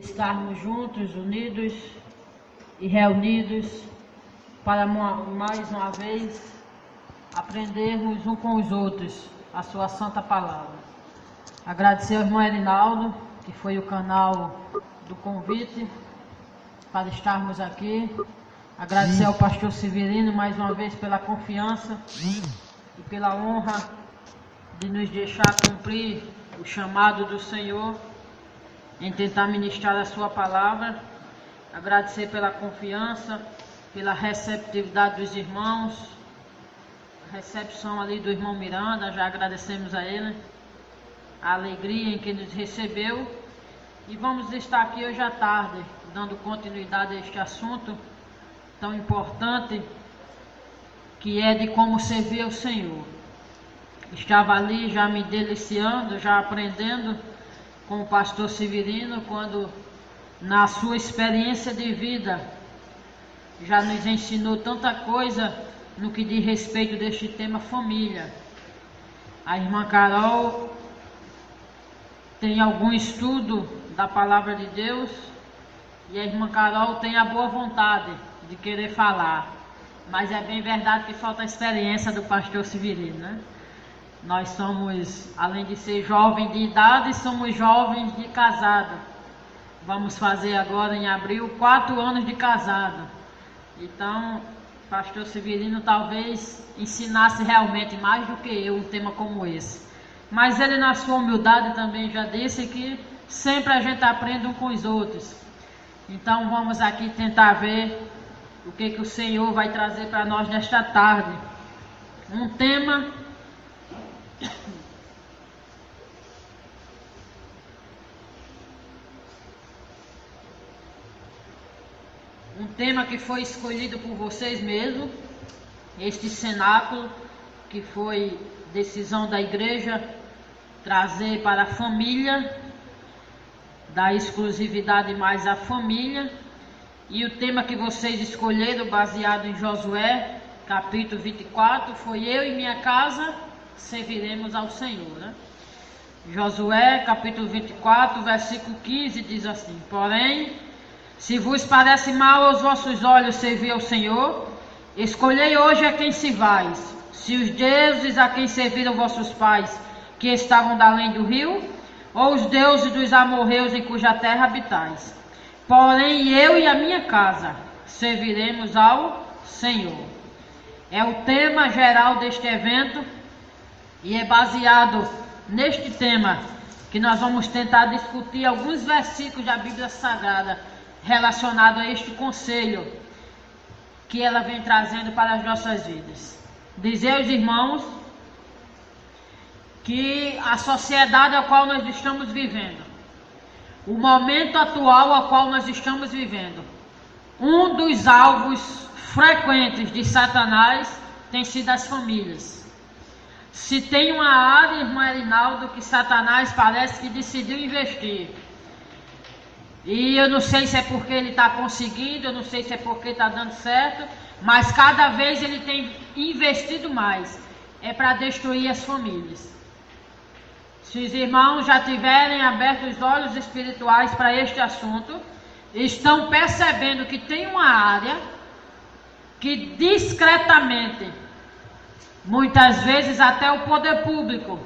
Estarmos juntos, unidos e reunidos para mais uma vez aprendermos um com os outros a sua santa palavra. Agradecer ao irmão Erinaldo, que foi o canal do convite para estarmos aqui. Agradecer ao pastor Severino mais uma vez pela confiança e pela honra de nos deixar cumprir o chamado do Senhor em tentar ministrar a sua palavra. Agradecer pela confiança, pela receptividade dos irmãos, a recepção ali do irmão Miranda, já agradecemos a ele, a alegria em que nos recebeu. E vamos estar aqui hoje à tarde, dando continuidade a este assunto tão importante, que é de como servir ao Senhor. Estava ali já me deliciando, já aprendendo com o pastor Severino, quando na sua experiência de vida já nos ensinou tanta coisa no que diz respeito deste tema família. A irmã Carol tem algum estudo da palavra de Deus e a irmã Carol tem a boa vontade de querer falar, mas é bem verdade que falta a experiência do pastor Severino, né? Nós somos, além de ser jovem de idade, somos jovens de casado. Vamos fazer agora em abril 4 anos de casado. Então, o pastor Severino talvez ensinasse realmente mais do que eu um tema como esse. Mas ele, na sua humildade, também já disse que sempre a gente aprende um com os outros. Então vamos aqui tentar ver o que o Senhor vai trazer para nós nesta tarde. Um tema que foi escolhido por vocês mesmos, este cenáculo, que foi decisão da igreja trazer para a família, da exclusividade mais à família. E o tema que vocês escolheram, baseado em Josué, capítulo 24, foi: eu e minha casa serviremos ao Senhor, né? Josué, capítulo 24, versículo 15, diz assim: porém, se vos parece mal aos vossos olhos servir ao Senhor, escolhei hoje a quem servais, se os deuses a quem serviram vossos pais, que estavam da além do rio, ou os deuses dos amorreus em cuja terra habitais. Porém, eu e a minha casa serviremos ao Senhor. É o tema geral deste evento, e é baseado neste tema que nós vamos tentar discutir alguns versículos da Bíblia Sagrada relacionados a este conselho que ela vem trazendo para as nossas vidas. Dizer aos irmãos que a sociedade a qual nós estamos vivendo, o momento atual a qual nós estamos vivendo, um dos alvos frequentes de Satanás tem sido as famílias. Se tem uma área, irmão Erinaldo, que Satanás parece que decidiu investir, e eu não sei se é porque ele está conseguindo, eu não sei se é porque está dando certo, mas cada vez ele tem investido mais, é para destruir as famílias. Se os irmãos já tiverem aberto os olhos espirituais para este assunto, estão percebendo que tem uma área que discretamente, muitas vezes até o poder público,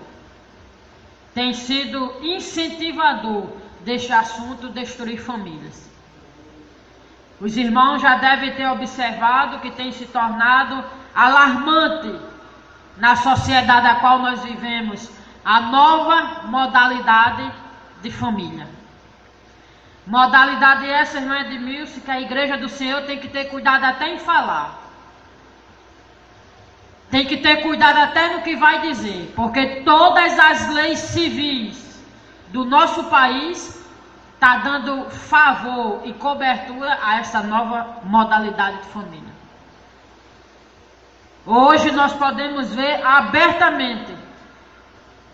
tem sido incentivador deste assunto, destruir famílias. Os irmãos já devem ter observado que tem se tornado alarmante na sociedade a qual nós vivemos a nova modalidade de família. Modalidade essa, irmã Edmilson, que a igreja do Senhor tem que ter cuidado até em falar. Tem que ter cuidado até no que vai dizer, porque todas as leis civis do nosso país está dando favor e cobertura a essa nova modalidade de família. Hoje nós podemos ver abertamente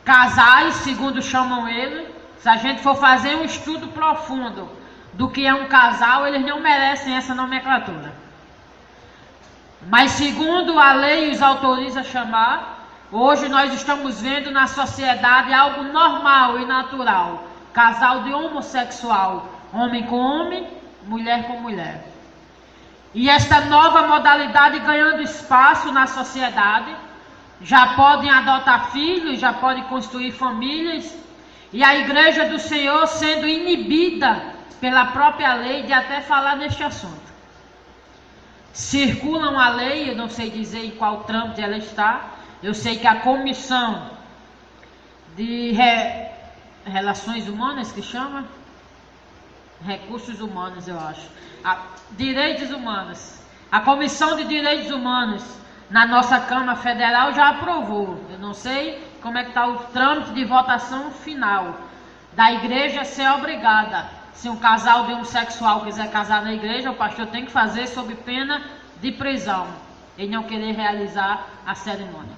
casais, segundo chamam ele. Se a gente for fazer um estudo profundo do que é um casal, eles não merecem essa nomenclatura. Mas segundo a lei os autoriza a chamar, hoje nós estamos vendo na sociedade algo normal e natural. Casal de homossexual homem com homem, mulher com mulher. E esta nova modalidade ganhando espaço na sociedade, já podem adotar filhos, já podem construir famílias, e a Igreja do Senhor sendo inibida pela própria lei de até falar neste assunto. Circulam a lei, eu não sei dizer em qual trâmite ela está, eu sei que a Comissão de Relações Humanas, que chama? Recursos Humanos, eu acho. Direitos Humanos. A Comissão de Direitos Humanos na nossa Câmara Federal já aprovou. Eu não sei como é que está o trâmite de votação final da igreja ser obrigada. Se um casal de homossexual quiser casar na igreja, o pastor tem que fazer sob pena de prisão e não querer realizar a cerimônia.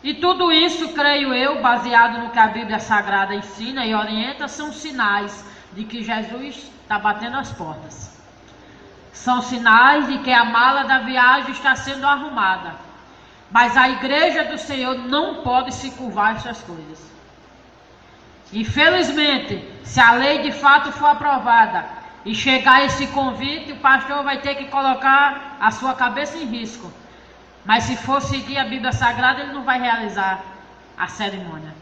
E tudo isso, creio eu, baseado no que a Bíblia Sagrada ensina e orienta, são sinais de que Jesus está batendo as portas. São sinais de que a mala da viagem está sendo arrumada. Mas a Igreja do Senhor não pode se curvar a essas coisas. Infelizmente, se a lei de fato for aprovada e chegar esse convite, o pastor vai ter que colocar a sua cabeça em risco. Mas se for seguir a Bíblia Sagrada, ele não vai realizar a cerimônia.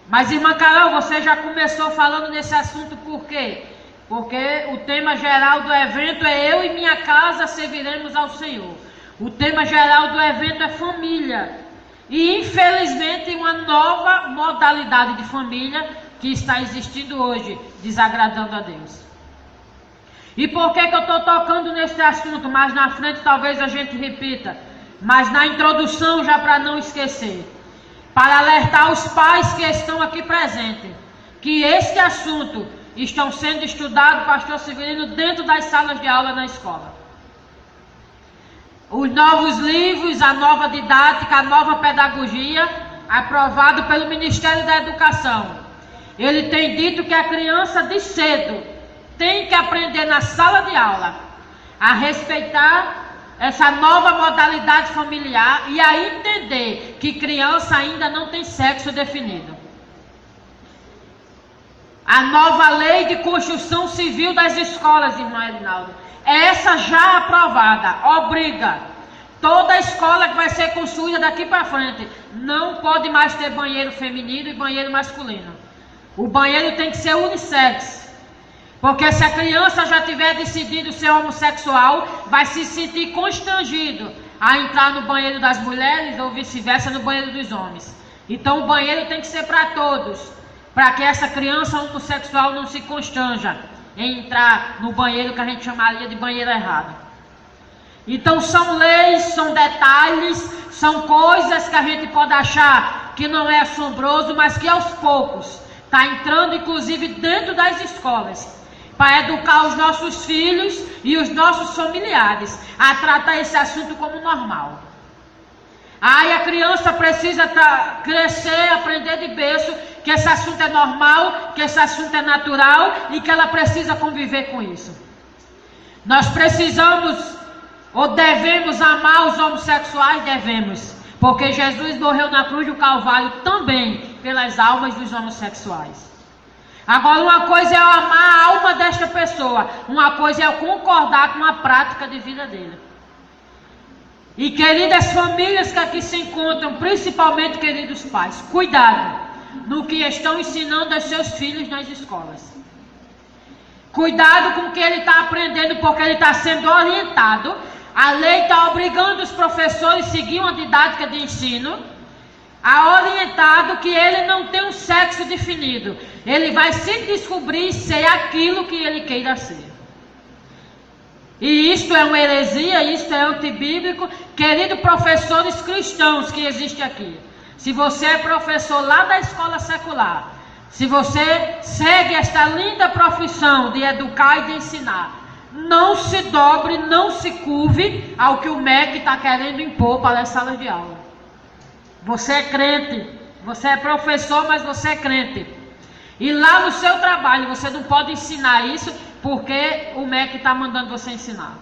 Mas, irmã Carol, você já começou falando nesse assunto por quê? Porque o tema geral do evento é eu e minha casa serviremos ao Senhor. O tema geral do evento é família. E, infelizmente, uma nova modalidade de família que está existindo hoje, desagradando a Deus. E por que eu estou tocando nesse assunto? Mais na frente talvez a gente repita. Mas na introdução, já para não esquecer. Para alertar os pais que estão aqui presentes, que este assunto estão sendo estudado, pastor Severino, dentro das salas de aula na escola. Os novos livros, a nova didática, a nova pedagogia, aprovado pelo Ministério da Educação. Ele tem dito que a criança de cedo tem que aprender na sala de aula a respeitar essa nova modalidade familiar e a entender que criança ainda não tem sexo definido. A nova lei de construção civil das escolas, irmão Elinaldo, essa já aprovada, obriga toda escola que vai ser construída daqui para frente, não pode mais ter banheiro feminino e banheiro masculino. O banheiro tem que ser unissex. Porque se a criança já tiver decidido ser homossexual, vai se sentir constrangido a entrar no banheiro das mulheres ou vice-versa no banheiro dos homens. Então o banheiro tem que ser para todos, para que essa criança homossexual não se constranja em entrar no banheiro que a gente chamaria de banheiro errado. Então são leis, são detalhes, são coisas que a gente pode achar que não é assombroso, mas que aos poucos está entrando inclusive dentro das escolas, para educar os nossos filhos e os nossos familiares a tratar esse assunto como normal. Aí a criança precisa crescer, aprender de berço que esse assunto é normal, que esse assunto é natural e que ela precisa conviver com isso. Nós precisamos ou devemos amar os homossexuais? Devemos, porque Jesus morreu na cruz do Calvário também pelas almas dos homossexuais. Agora, uma coisa é eu amar a alma desta pessoa, uma coisa é eu concordar com a prática de vida dele. E queridas famílias que aqui se encontram, principalmente queridos pais, cuidado no que estão ensinando aos seus filhos nas escolas. Cuidado com o que ele está aprendendo, porque ele está sendo orientado. A lei está obrigando os professores a seguir uma didática de ensino, a orientado que ele não tem um sexo definido. Ele vai se descobrir e ser aquilo que ele queira ser. E isto é uma heresia, isto é antibíblico. Queridos professores cristãos que existem aqui, se você é professor lá da escola secular, se você segue esta linda profissão de educar e de ensinar, não se dobre, não se curve ao que o MEC está querendo impor para as salas de aula. Você é crente, você é professor, mas você é crente. E lá no seu trabalho você não pode ensinar isso porque o MEC está mandando você ensinar.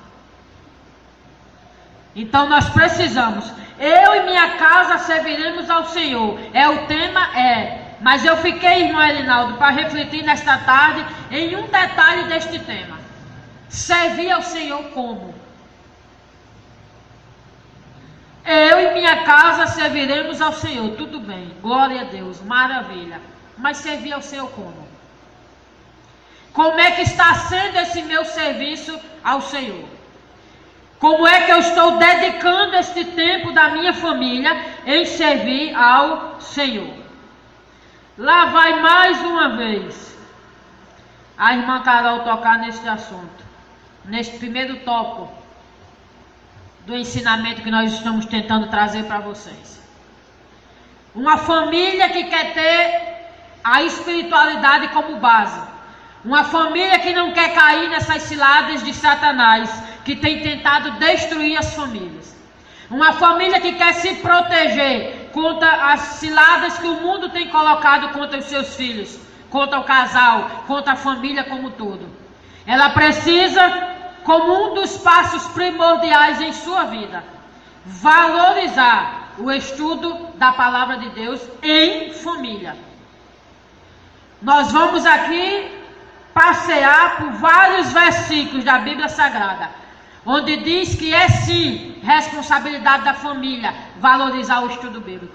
Então nós precisamos, eu e minha casa serviremos ao Senhor. O tema é, mas eu fiquei, irmão Elinaldo, para refletir nesta tarde em um detalhe deste tema: servir ao Senhor como? Eu e minha casa serviremos ao Senhor. Tudo bem, glória a Deus, maravilha. Mas servir ao Senhor como? Como é que está sendo esse meu serviço ao Senhor? Como é que eu estou dedicando este tempo da minha família em servir ao Senhor? Lá vai mais uma vez a irmã Carol tocar neste assunto, neste primeiro tópico do ensinamento que nós estamos tentando trazer para vocês. Uma família que quer ter a espiritualidade como base. Uma família que não quer cair nessas ciladas de Satanás, que tem tentado destruir as famílias. Uma família que quer se proteger contra as ciladas que o mundo tem colocado contra os seus filhos, contra o casal, contra a família como um todo. Ela precisa, como um dos passos primordiais em sua vida, valorizar o estudo da palavra de Deus em família. Nós vamos aqui passear por vários versículos da Bíblia Sagrada, onde diz que é sim responsabilidade da família valorizar o estudo bíblico.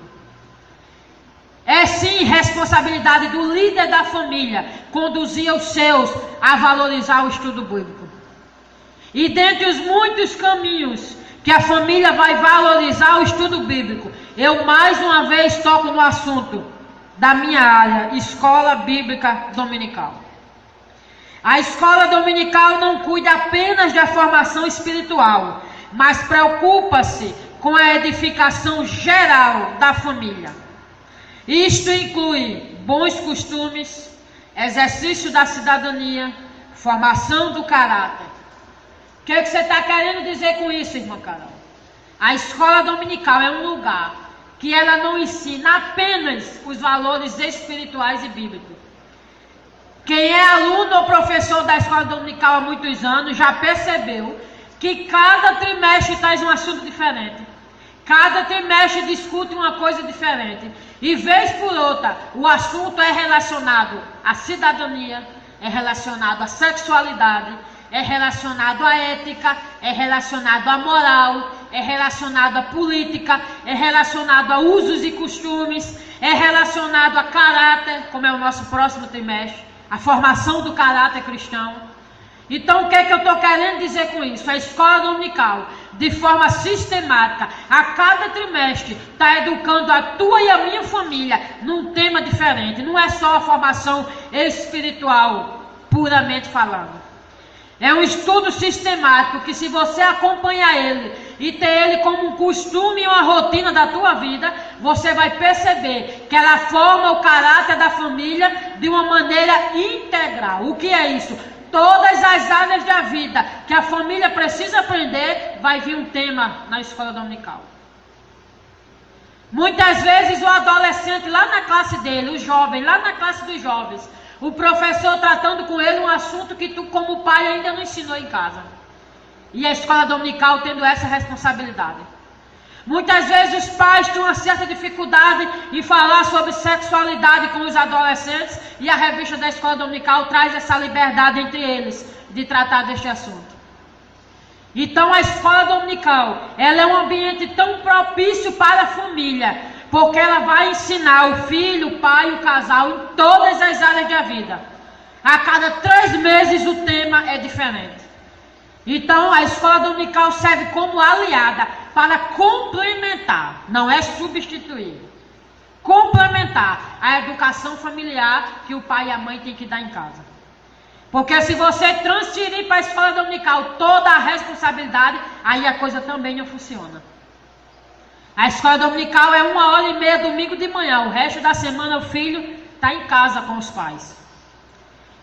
É sim responsabilidade do líder da família conduzir os seus a valorizar o estudo bíblico. E dentre os muitos caminhos que a família vai valorizar o estudo bíblico, eu mais uma vez toco no assunto da minha área, escola bíblica dominical. A escola dominical não cuida apenas da formação espiritual, mas preocupa-se com a edificação geral da família. Isto inclui bons costumes, exercício da cidadania, formação do caráter. O que você está querendo dizer com isso, irmã Carol? A escola dominical é um lugar que ela não ensina apenas os valores espirituais e bíblicos. Quem é aluno ou professor da escola dominical há muitos anos já percebeu que cada trimestre traz um assunto diferente. Cada trimestre discute uma coisa diferente. E vez por outra, o assunto é relacionado à cidadania, é relacionado à sexualidade, é relacionado à ética, é relacionado à moral, é relacionado à política, é relacionado a usos e costumes, é relacionado a caráter, como é o nosso próximo trimestre, a formação do caráter cristão. Então, o que é que eu estou querendo dizer com isso? A escola dominical, de forma sistemática, a cada trimestre, está educando a tua e a minha família num tema diferente. Não é só a formação espiritual, puramente falando. É um estudo sistemático que, se você acompanhar ele e ter ele como um costume e uma rotina da tua vida, você vai perceber que ela forma o caráter da família de uma maneira integral. O que é isso? Todas as áreas da vida que a família precisa aprender, vai vir um tema na escola dominical. Muitas vezes o adolescente lá na classe dele, o jovem lá na classe dos jovens, o professor tratando com ele um assunto que tu como pai ainda não ensinou em casa. E a escola dominical tendo essa responsabilidade. Muitas vezes os pais têm uma certa dificuldade em falar sobre sexualidade com os adolescentes, e a revista da escola dominical traz essa liberdade entre eles de tratar deste assunto. Então a escola dominical, ela é um ambiente tão propício para a família, porque ela vai ensinar o filho, o pai, o casal em todas as áreas da vida. A cada 3 meses o tema é diferente. Então a escola dominical serve como aliada para complementar, não é substituir, complementar a educação familiar que o pai e a mãe têm que dar em casa. Porque se você transferir para a escola dominical toda a responsabilidade, aí a coisa também não funciona. A escola dominical é 1h30 domingo de manhã, o resto da semana o filho está em casa com os pais.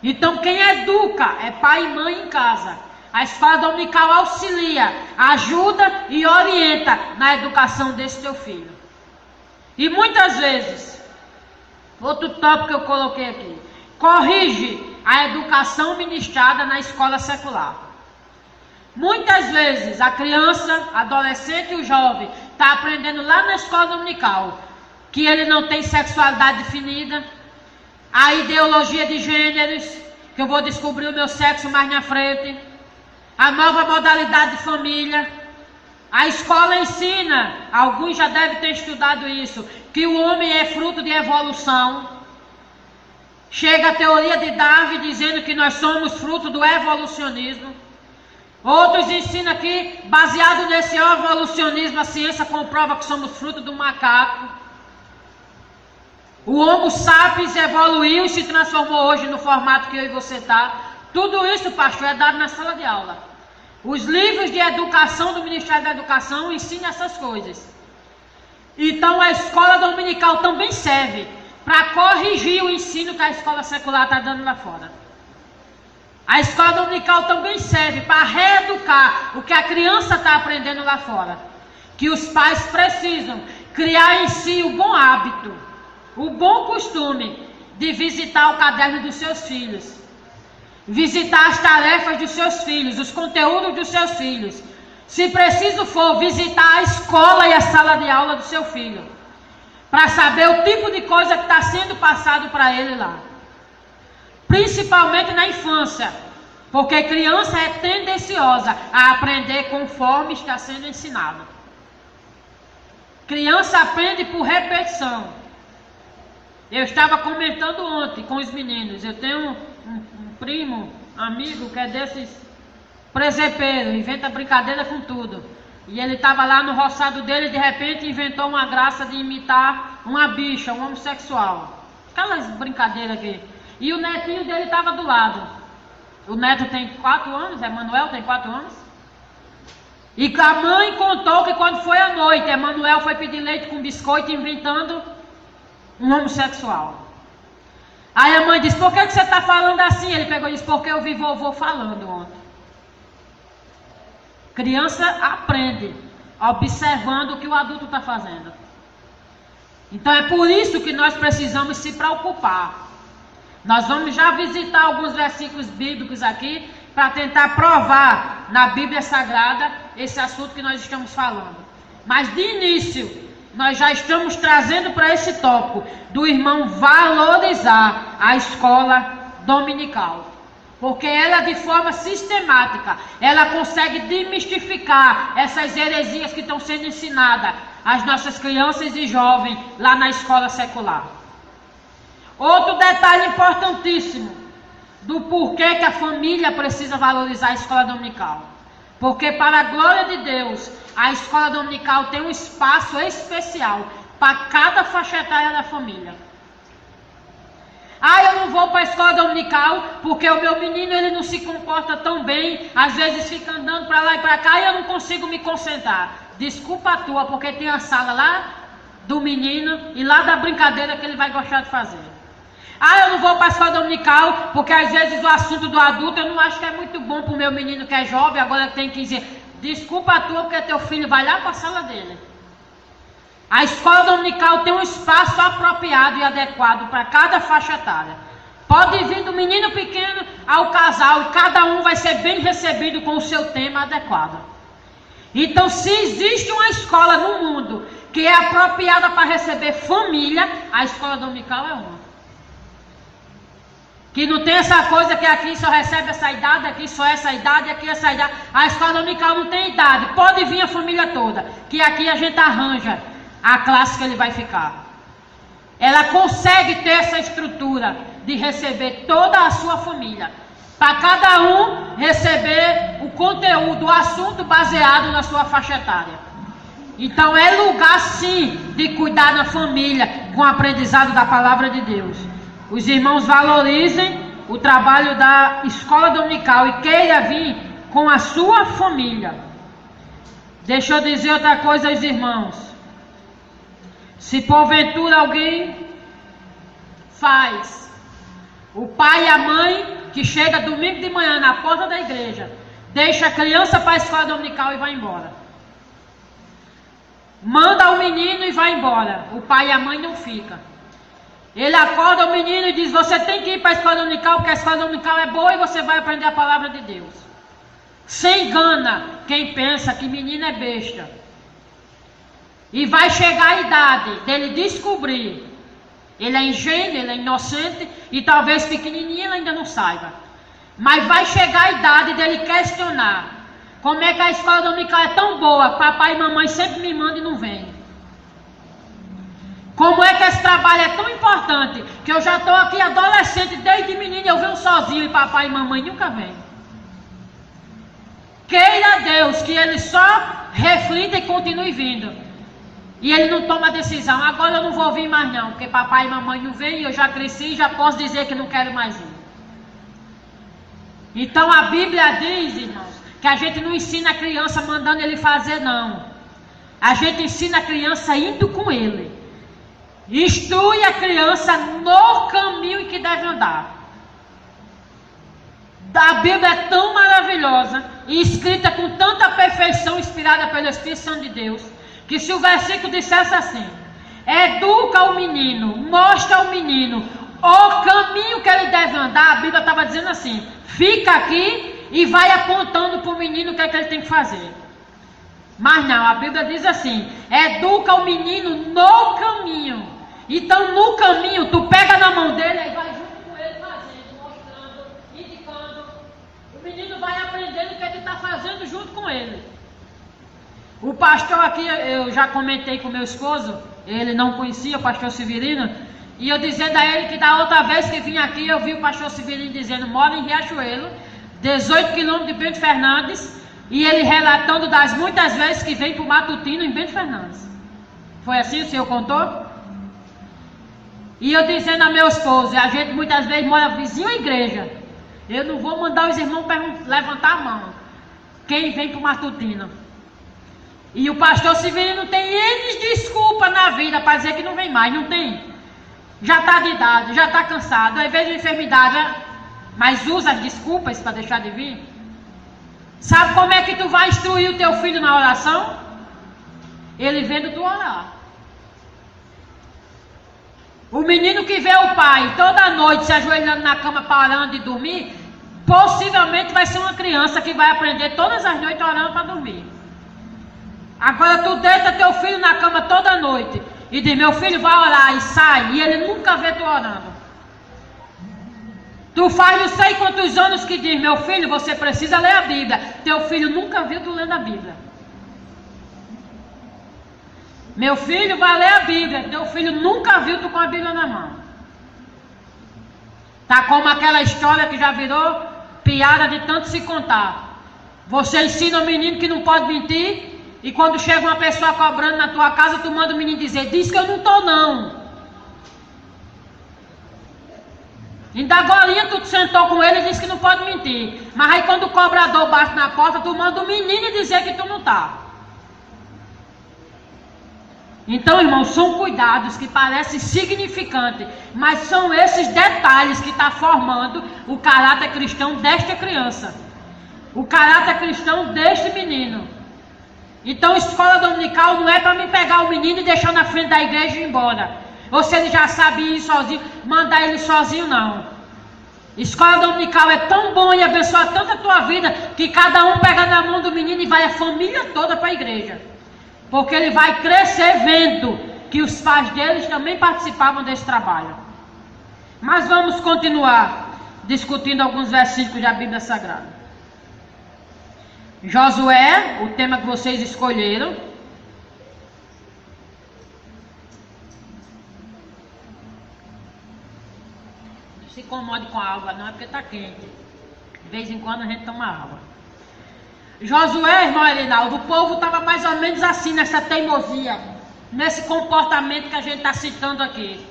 Então quem educa é pai e mãe em casa. A escola dominical auxilia, ajuda e orienta na educação desse teu filho. E muitas vezes, outro tópico que eu coloquei aqui, corrige a educação ministrada na escola secular. Muitas vezes a criança, adolescente e o jovem está aprendendo lá na escola dominical que ele não tem sexualidade definida, a ideologia de gêneros, que que eu vou descobrir o meu sexo mais na frente. A nova modalidade de família. A escola ensina, alguns já devem ter estudado isso, que o homem é fruto de evolução. Chega a teoria de Darwin dizendo que nós somos fruto do evolucionismo. Outros ensinam que, baseado nesse evolucionismo, a ciência comprova que somos fruto do macaco. O Homo sapiens evoluiu e se transformou hoje no formato que eu e você está. Tudo isso, pastor, é dado na sala de aula. Os livros de educação do Ministério da Educação ensinam essas coisas. Então a escola dominical também serve para corrigir o ensino que a escola secular está dando lá fora. A escola dominical também serve para reeducar o que a criança está aprendendo lá fora. Que os pais precisam criar em si o bom hábito, o bom costume de visitar o caderno dos seus filhos. Visitar as tarefas dos seus filhos, os conteúdos dos seus filhos. Se preciso for, visitar a escola e a sala de aula do seu filho. Para saber o tipo de coisa que está sendo passado para ele lá. Principalmente na infância. Porque criança é tendenciosa a aprender conforme está sendo ensinado. Criança aprende por repetição. Eu estava comentando ontem com os meninos. Eu tenho um primo, amigo, que é desses presepeiros, inventa brincadeira com tudo. E ele estava lá no roçado dele e de repente inventou uma graça de imitar uma bicha, um homossexual. Aquelas brincadeiras aqui. E o netinho dele estava do lado. O neto tem 4 anos, Emanuel tem 4 anos. E a mãe contou que quando foi à noite, Emanuel foi pedir leite com biscoito inventando um homossexual. Aí a mãe disse, por que você está falando assim? Ele pegou e disse, porque eu vi vovô falando ontem. Criança aprende observando o que o adulto está fazendo. Então é por isso que nós precisamos se preocupar. Nós vamos já visitar alguns versículos bíblicos aqui para tentar provar na Bíblia Sagrada esse assunto que nós estamos falando. Mas de início, nós já estamos trazendo para esse tópico do irmão valorizar a escola dominical. Porque ela, de forma sistemática, ela consegue demistificar essas heresias que estão sendo ensinadas às nossas crianças e jovens lá na escola secular. Outro detalhe importantíssimo do porquê que a família precisa valorizar a escola dominical. Porque, para a glória de Deus, a escola dominical tem um espaço especial para cada faixa etária da família. Ah, eu não vou para a escola dominical porque o meu menino ele não se comporta tão bem, às vezes fica andando para lá e para cá e eu não consigo me concentrar. Desculpa a tua, porque tem a sala lá do menino e lá da brincadeira que ele vai gostar de fazer. Ah, eu não vou para a escola dominical porque às vezes o assunto do adulto eu não acho que é muito bom para o meu menino que é jovem, agora tem 15 anos. Desculpa a tua, porque teu filho vai lá para a sala dele. A escola dominical tem um espaço apropriado e adequado para cada faixa etária. Pode vir do menino pequeno ao casal e cada um vai ser bem recebido com o seu tema adequado. Então, se existe uma escola no mundo que é apropriada para receber família, a escola dominical é uma. Que não tem essa coisa que aqui só recebe essa idade, aqui só essa idade, aqui essa idade. A escola dominical não tem idade, pode vir a família toda, que aqui a gente arranja a classe que ele vai ficar. Ela consegue ter essa estrutura de receber toda a sua família, para cada um receber o conteúdo, o assunto baseado na sua faixa etária. Então é lugar sim de cuidar da família com o aprendizado da palavra de Deus. Os irmãos valorizem o trabalho da escola dominical e queira vir com a sua família. Deixa eu dizer outra coisa aos irmãos. Se porventura alguém faz, o pai e a mãe que chega domingo de manhã na porta da igreja, deixa a criança para a escola dominical e vai embora. Manda o menino e vai embora. O pai e a mãe não ficam. Ele acorda o menino e diz, você tem que ir para a escola dominical, porque a escola dominical é boa e você vai aprender a palavra de Deus. Se engana quem pensa que menino é besta. E vai chegar a idade dele descobrir. Ele é ingênuo, ele é inocente e talvez pequenininho ele ainda não saiba. Mas vai chegar a idade dele questionar. Como é que a escola dominical é tão boa? Papai e mamãe sempre me mandam e não vem. Como é que esse trabalho é tão importante? Que eu já estou aqui adolescente, desde menino eu venho sozinho e papai e mamãe nunca vêm. Queira Deus que ele só reflita e continue vindo. E ele não toma decisão. Agora eu não vou vir mais não, porque papai e mamãe não vêm e eu já cresci e já posso dizer que não quero mais ir. Então a Bíblia diz, irmãos, que a gente não ensina a criança mandando ele fazer, não. A gente ensina a criança indo com ele. Instrui a criança no caminho em que deve andar. A Bíblia é tão maravilhosa e escrita com tanta perfeição, inspirada pelo Espírito Santo de Deus, que se o versículo dissesse assim: educa o menino, mostra ao menino o caminho que ele deve andar, a Bíblia estava dizendo assim: fica aqui e vai apontando para o menino o que é que ele tem que fazer. Mas não, a Bíblia diz assim: educa o menino no caminho. Então no caminho tu pega na mão dele e vai junto com ele fazendo, mostrando, indicando. O menino vai aprendendo o que ele está fazendo junto com ele. O pastor aqui, eu já comentei com meu esposo, ele não conhecia o pastor Severino, e eu dizendo a ele que da outra vez que vim aqui, eu vi o pastor Severino dizendo: mora em Riachuelo, 18 quilômetros de Bento Fernandes, e ele relatando das muitas vezes que vem para o Matutino em Bento Fernandes. Foi assim o senhor contou? E eu dizendo a meu esposo, a gente muitas vezes mora vizinho à igreja, eu não vou mandar os irmãos levantar a mão, quem vem para o Matutino. E o pastor Severino tem N desculpas na vida para dizer que não vem mais, não tem? Já está de idade, já está cansado, às vezes de enfermidade, mas usa as desculpas para deixar de vir. Sabe como é que tu vai instruir o teu filho na oração? Ele vendo tu orar. O menino que vê o pai toda noite se ajoelhando na cama parando de dormir, possivelmente vai ser uma criança que vai aprender todas as noites orando para dormir. Agora tu deita teu filho na cama toda noite e diz: meu filho vai orar, e sai, e ele nunca vê tu orando. Tu faz não sei quantos anos que diz: meu filho, você precisa ler a Bíblia. Teu filho nunca viu tu lendo a Bíblia. Meu filho vai ler a Bíblia. Teu filho nunca viu tu com a Bíblia na mão. Tá como aquela história que já virou piada de tanto se contar. Você ensina o menino que não pode mentir, e quando chega uma pessoa cobrando na tua casa, tu manda o menino dizer: diz que eu não estou não. Ainda agora tu sentou com ele e disse que não pode mentir. Mas aí quando o cobrador bate na porta, tu manda o menino dizer que tu não está. Então, irmãos, são cuidados que parecem significantes, mas são esses detalhes que estão formando o caráter cristão desta criança, o caráter cristão deste menino. Então, escola dominical não é para me pegar o menino e deixar na frente da igreja e ir embora. Ou se ele já sabe ir sozinho, mandar ele sozinho, não. Escola dominical é tão bom e abençoa tanto a tua vida, que cada um pega na mão do menino e vai a família toda para a igreja. Porque ele vai crescer vendo que os pais deles também participavam desse trabalho. Mas vamos continuar discutindo alguns versículos da Bíblia Sagrada. Josué, o tema que vocês escolheram. Não se incomode com a água não, é porque está quente. De vez em quando a gente toma água. Josué, irmão Elinaldo, o povo estava mais ou menos assim, nessa teimosia, nesse comportamento que a gente está citando aqui.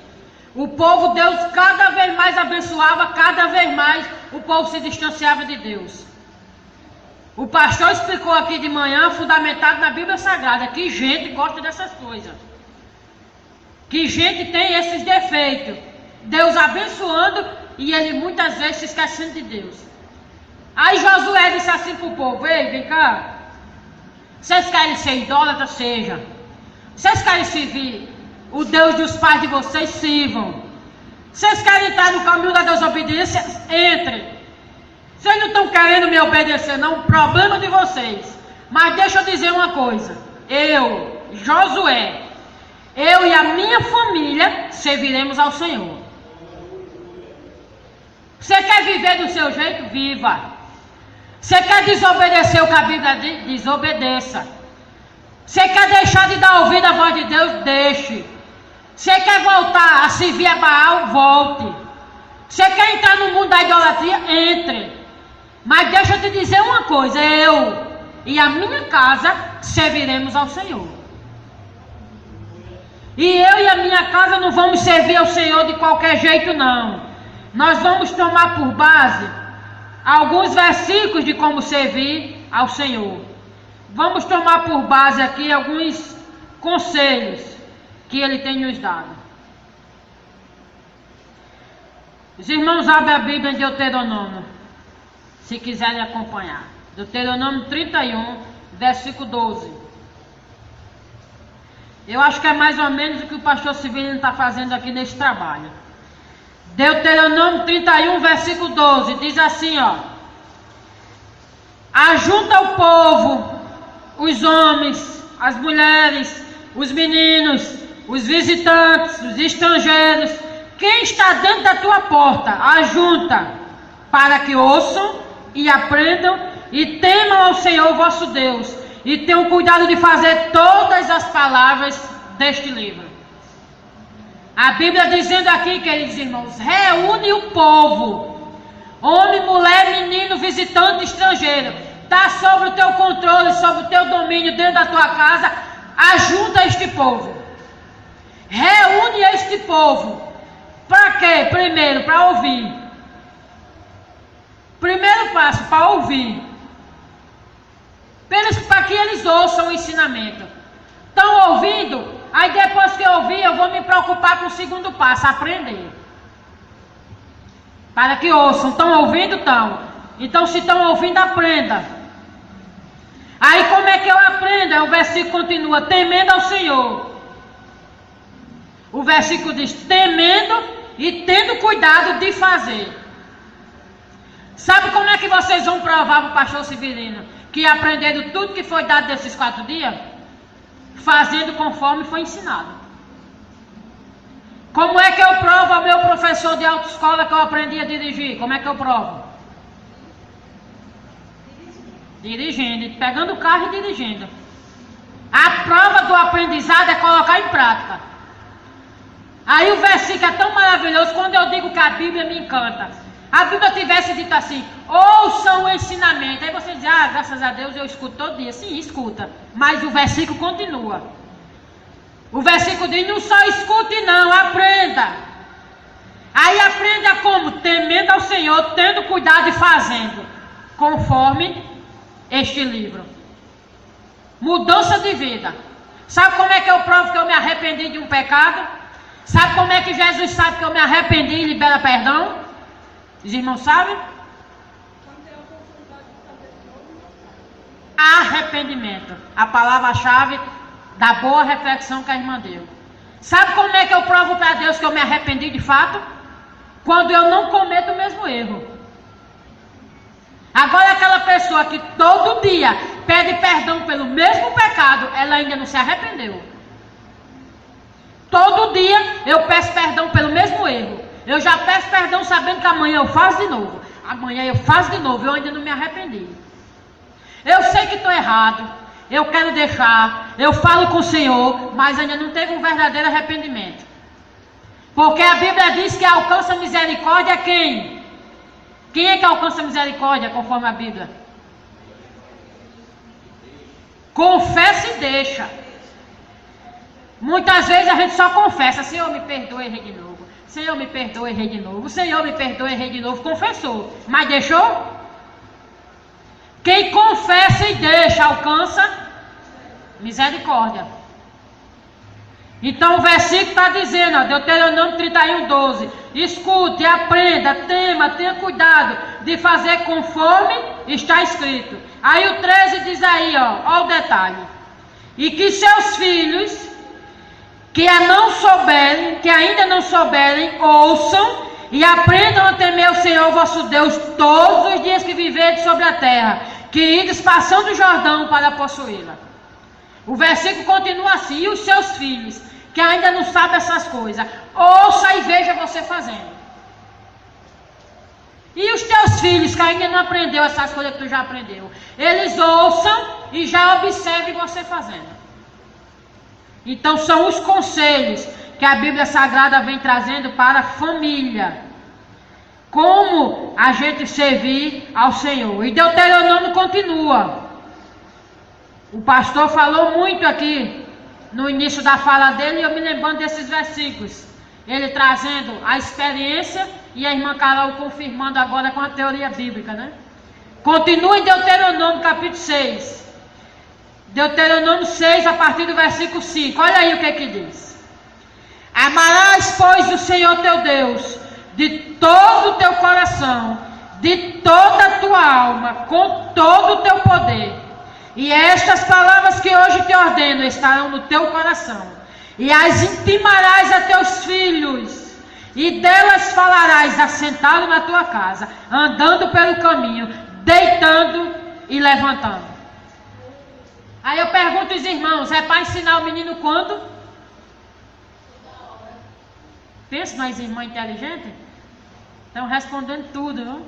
O povo, Deus cada vez mais abençoava, cada vez mais o povo se distanciava de Deus. O pastor explicou aqui de manhã, fundamentado na Bíblia Sagrada, que gente gosta dessas coisas. Que gente tem esses defeitos. Deus abençoando e ele muitas vezes se esquecendo de Deus. Aí Josué disse assim para o povo: ei, vem cá. Vocês querem ser idólatras? Seja. Vocês querem servir o Deus dos pais de vocês? Sirvam. Vocês querem entrar no caminho da desobediência? Entrem. Vocês não estão querendo me obedecer não, problema de vocês. Mas deixa eu dizer uma coisa. Eu, Josué, eu e a minha família serviremos ao Senhor. Você quer viver do seu jeito? Viva. Você quer desobedecer o que a Bíblia diz? Desobedeça. Você quer deixar de dar ouvido à voz de Deus? Deixe. Você quer voltar a servir a Baal? Volte. Você quer entrar no mundo da idolatria? Entre. Mas deixa eu te dizer uma coisa, eu e a minha casa serviremos ao Senhor. E eu e a minha casa não vamos servir ao Senhor de qualquer jeito, não. Nós vamos tomar por base alguns versículos de como servir ao Senhor. Vamos tomar por base aqui alguns conselhos que Ele tem nos dado. Os irmãos abrem a Bíblia em Deuteronômio, se quiserem acompanhar. Deuteronômio 31, versículo 12. Eu acho que é mais ou menos o que o pastor Severino está fazendo aqui nesse trabalho. Deuteronômio 31, versículo 12, diz assim, ó. Ajunta o povo, os homens, as mulheres, os meninos, os visitantes, os estrangeiros, quem está dentro da tua porta, ajunta, para que ouçam e aprendam e temam ao Senhor vosso Deus, e tenham cuidado de fazer todas as palavras deste livro. A Bíblia dizendo aqui, queridos irmãos, reúne o povo, homem, mulher, menino, visitante, estrangeiro, está sobre o teu controle, sobre o teu domínio dentro da tua casa, ajunta este povo, reúne este povo, para quê? Primeiro, para ouvir. Primeiro passo, para ouvir. Para que eles ouçam o ensinamento. Estão ouvindo? Aí depois que eu ouvir, eu vou me preocupar com o segundo passo, aprender. Para que ouçam. Estão ouvindo? Estão. Então se estão ouvindo, aprenda. Aí como é que eu aprendo? Aí o versículo continua, temendo ao Senhor. O versículo diz, temendo e tendo cuidado de fazer. Sabe como é que vocês vão provar para o pastor Severino que aprenderam tudo que foi dado desses 4 dias? Fazendo conforme foi ensinado. Como é que eu provo ao meu professor de autoescola que eu aprendi a dirigir? Como é que eu provo? Dirigindo, pegando o carro e dirigindo. A prova do aprendizado é colocar em prática. Aí o versículo é tão maravilhoso, quando eu digo que a Bíblia me encanta. A Bíblia tivesse dito assim, ouçam o ensinamento. Aí você diz, graças a Deus eu escuto todo dia. Sim, escuta. Mas o versículo continua. O versículo diz, não só escute não, aprenda. Aí aprenda como? Temendo ao Senhor, tendo cuidado e fazendo. Conforme este livro. Mudança de vida. Sabe como é que eu provo que eu me arrependi de um pecado? Sabe como é que Jesus sabe que eu me arrependi e libera perdão? Os irmãos sabem? Arrependimento. A palavra-chave da boa reflexão que a irmã deu. Sabe como é que eu provo para Deus que eu me arrependi de fato? Quando eu não cometo o mesmo erro. Agora aquela pessoa que todo dia pede perdão pelo mesmo pecado, ela ainda não se arrependeu. Todo dia eu peço perdão pelo mesmo erro. Eu já peço perdão sabendo que amanhã eu faço de novo. Amanhã eu faço de novo, eu ainda não me arrependi. Eu sei que estou errado, eu quero deixar, eu falo com o Senhor, mas ainda não teve um verdadeiro arrependimento. Porque a Bíblia diz que alcança misericórdia quem? Quem é que alcança misericórdia conforme a Bíblia? Confessa e deixa. Muitas vezes a gente só confessa, Senhor me perdoe, errei de novo. Senhor me perdoe, errei de novo. Senhor me perdoe, errei de novo. Confessou, mas deixou? Quem confessa e deixa alcança misericórdia. Então o versículo está dizendo, ó, Deuteronômio 31, 12. Escute, aprenda, tema, tenha cuidado de fazer conforme está escrito. Aí o 13 diz aí, ó o detalhe. E que seus filhos que ainda não souberem, ouçam e aprendam a temer o Senhor vosso Deus todos os dias que viverdes sobre a terra, que ides passando o Jordão para possuí-la. O versículo continua assim, e os seus filhos, que ainda não sabem essas coisas, ouça e veja você fazendo. E os teus filhos que ainda não aprendeu essas coisas que tu já aprendeu, eles ouçam e já observem você fazendo. Então são os conselhos que a Bíblia Sagrada vem trazendo para a família. Como a gente servir ao Senhor. E Deuteronômio continua. O pastor falou muito aqui no início da fala dele, e eu me lembrando desses versículos. Ele trazendo a experiência e a irmã Carol confirmando agora com a teoria bíblica, né? Continua em Deuteronômio capítulo 6. Deuteronômio 6, a partir do versículo 5. Olha aí o que diz. Amarás, pois, o Senhor teu Deus de todo o teu coração, de toda a tua alma, com todo o teu poder. E estas palavras que hoje te ordeno estarão no teu coração, e as intimarás a teus filhos, e delas falarás assentado na tua casa, andando pelo caminho, deitando e levantando. Aí eu pergunto aos irmãos, é para ensinar o menino quando? Pensa nas irmãs inteligentes? Estão respondendo tudo, não?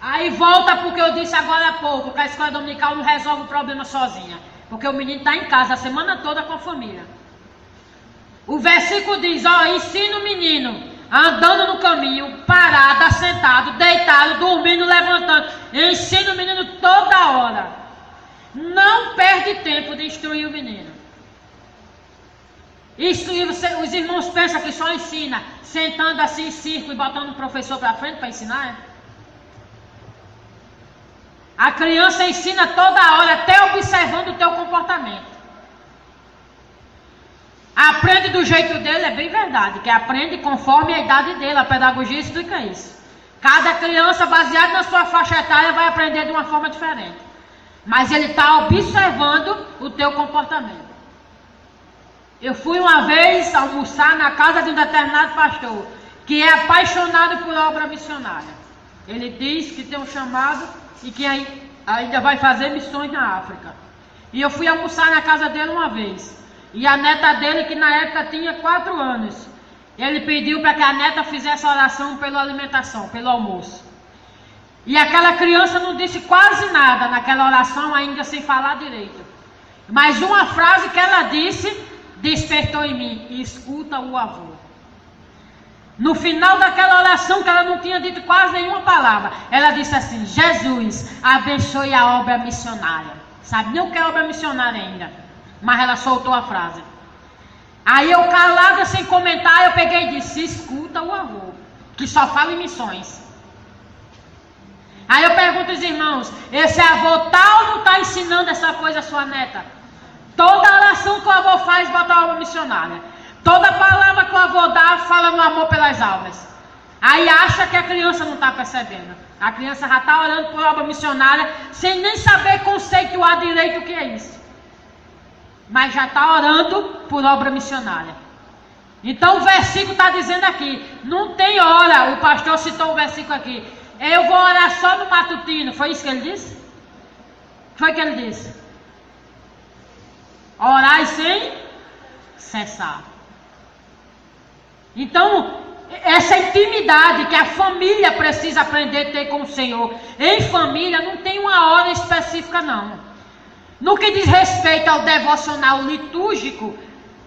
Aí volta porque eu disse agora há pouco que a escola dominical não resolve o problema sozinha. Porque o menino está em casa a semana toda com a família. O versículo diz, ensina o menino andando no caminho, parado, assentado, deitado, dormindo, levantando. Ensina o menino toda hora. Não perde tempo de instruir o menino. Isso, os irmãos pensam que só ensina sentando assim em círculo e botando o professor para frente para ensinar, é? A criança ensina toda hora, até observando o teu comportamento. Aprende do jeito dele, é bem verdade, que aprende conforme a idade dele, a pedagogia explica isso. Cada criança, baseado na sua faixa etária, vai aprender de uma forma diferente. Mas ele está observando o teu comportamento. Eu fui uma vez almoçar na casa de um determinado pastor, que é apaixonado por obra missionária. Ele diz que tem um chamado e que ainda vai fazer missões na África. E eu fui almoçar na casa dele uma vez. E a neta dele, que na época tinha 4 anos, ele pediu para que a neta fizesse oração pela alimentação, pelo almoço. E aquela criança não disse quase nada naquela oração, ainda sem falar direito. Mas uma frase que ela disse despertou em mim: escuta o avô. No final daquela oração, que ela não tinha dito quase nenhuma palavra, ela disse assim: Jesus, abençoe a obra missionária. Sabe nem o que é obra missionária ainda, mas ela soltou a frase. Aí eu, calada, sem comentar, eu peguei e disse: escuta o avô, que só fala em missões. Aí eu pergunto aos irmãos: esse avô tá ou não está ensinando essa coisa à sua neta? Toda oração que o avô faz, bota a obra missionária. Toda palavra que o avô dá, fala no amor pelas almas. Aí acha que a criança não está percebendo. A criança já está orando por obra missionária, sem nem saber conceituar direito o que é isso. Mas já está orando por obra missionária. Então o versículo está dizendo aqui, não tem hora, o pastor citou um versículo aqui, eu vou orar só no matutino, foi isso que ele disse? Foi o que ele disse? Orai sem cessar. Então, essa intimidade que a família precisa aprender a ter com o Senhor, em família não tem uma hora específica não. No que diz respeito ao devocional litúrgico,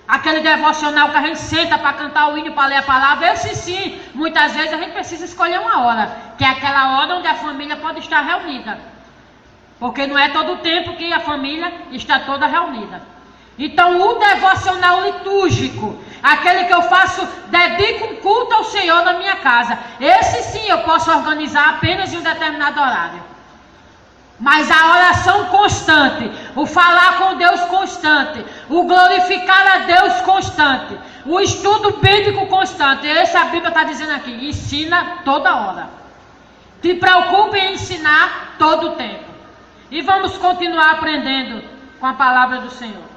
aquele devocional que a gente senta para cantar o hino, para ler a palavra, esse sim, muitas vezes a gente precisa escolher uma hora, que é aquela hora onde a família pode estar reunida. Porque não é todo o tempo que a família está toda reunida. Então o devocional litúrgico, aquele que eu faço, dedico um culto ao Senhor na minha casa, esse sim eu posso organizar apenas em um determinado horário. Mas a oração constante, o falar com Deus constante, o glorificar a Deus constante, o estudo bíblico constante, esse a Bíblia está dizendo aqui, ensina toda hora. Te preocupe em ensinar todo o tempo. E vamos continuar aprendendo com a palavra do Senhor.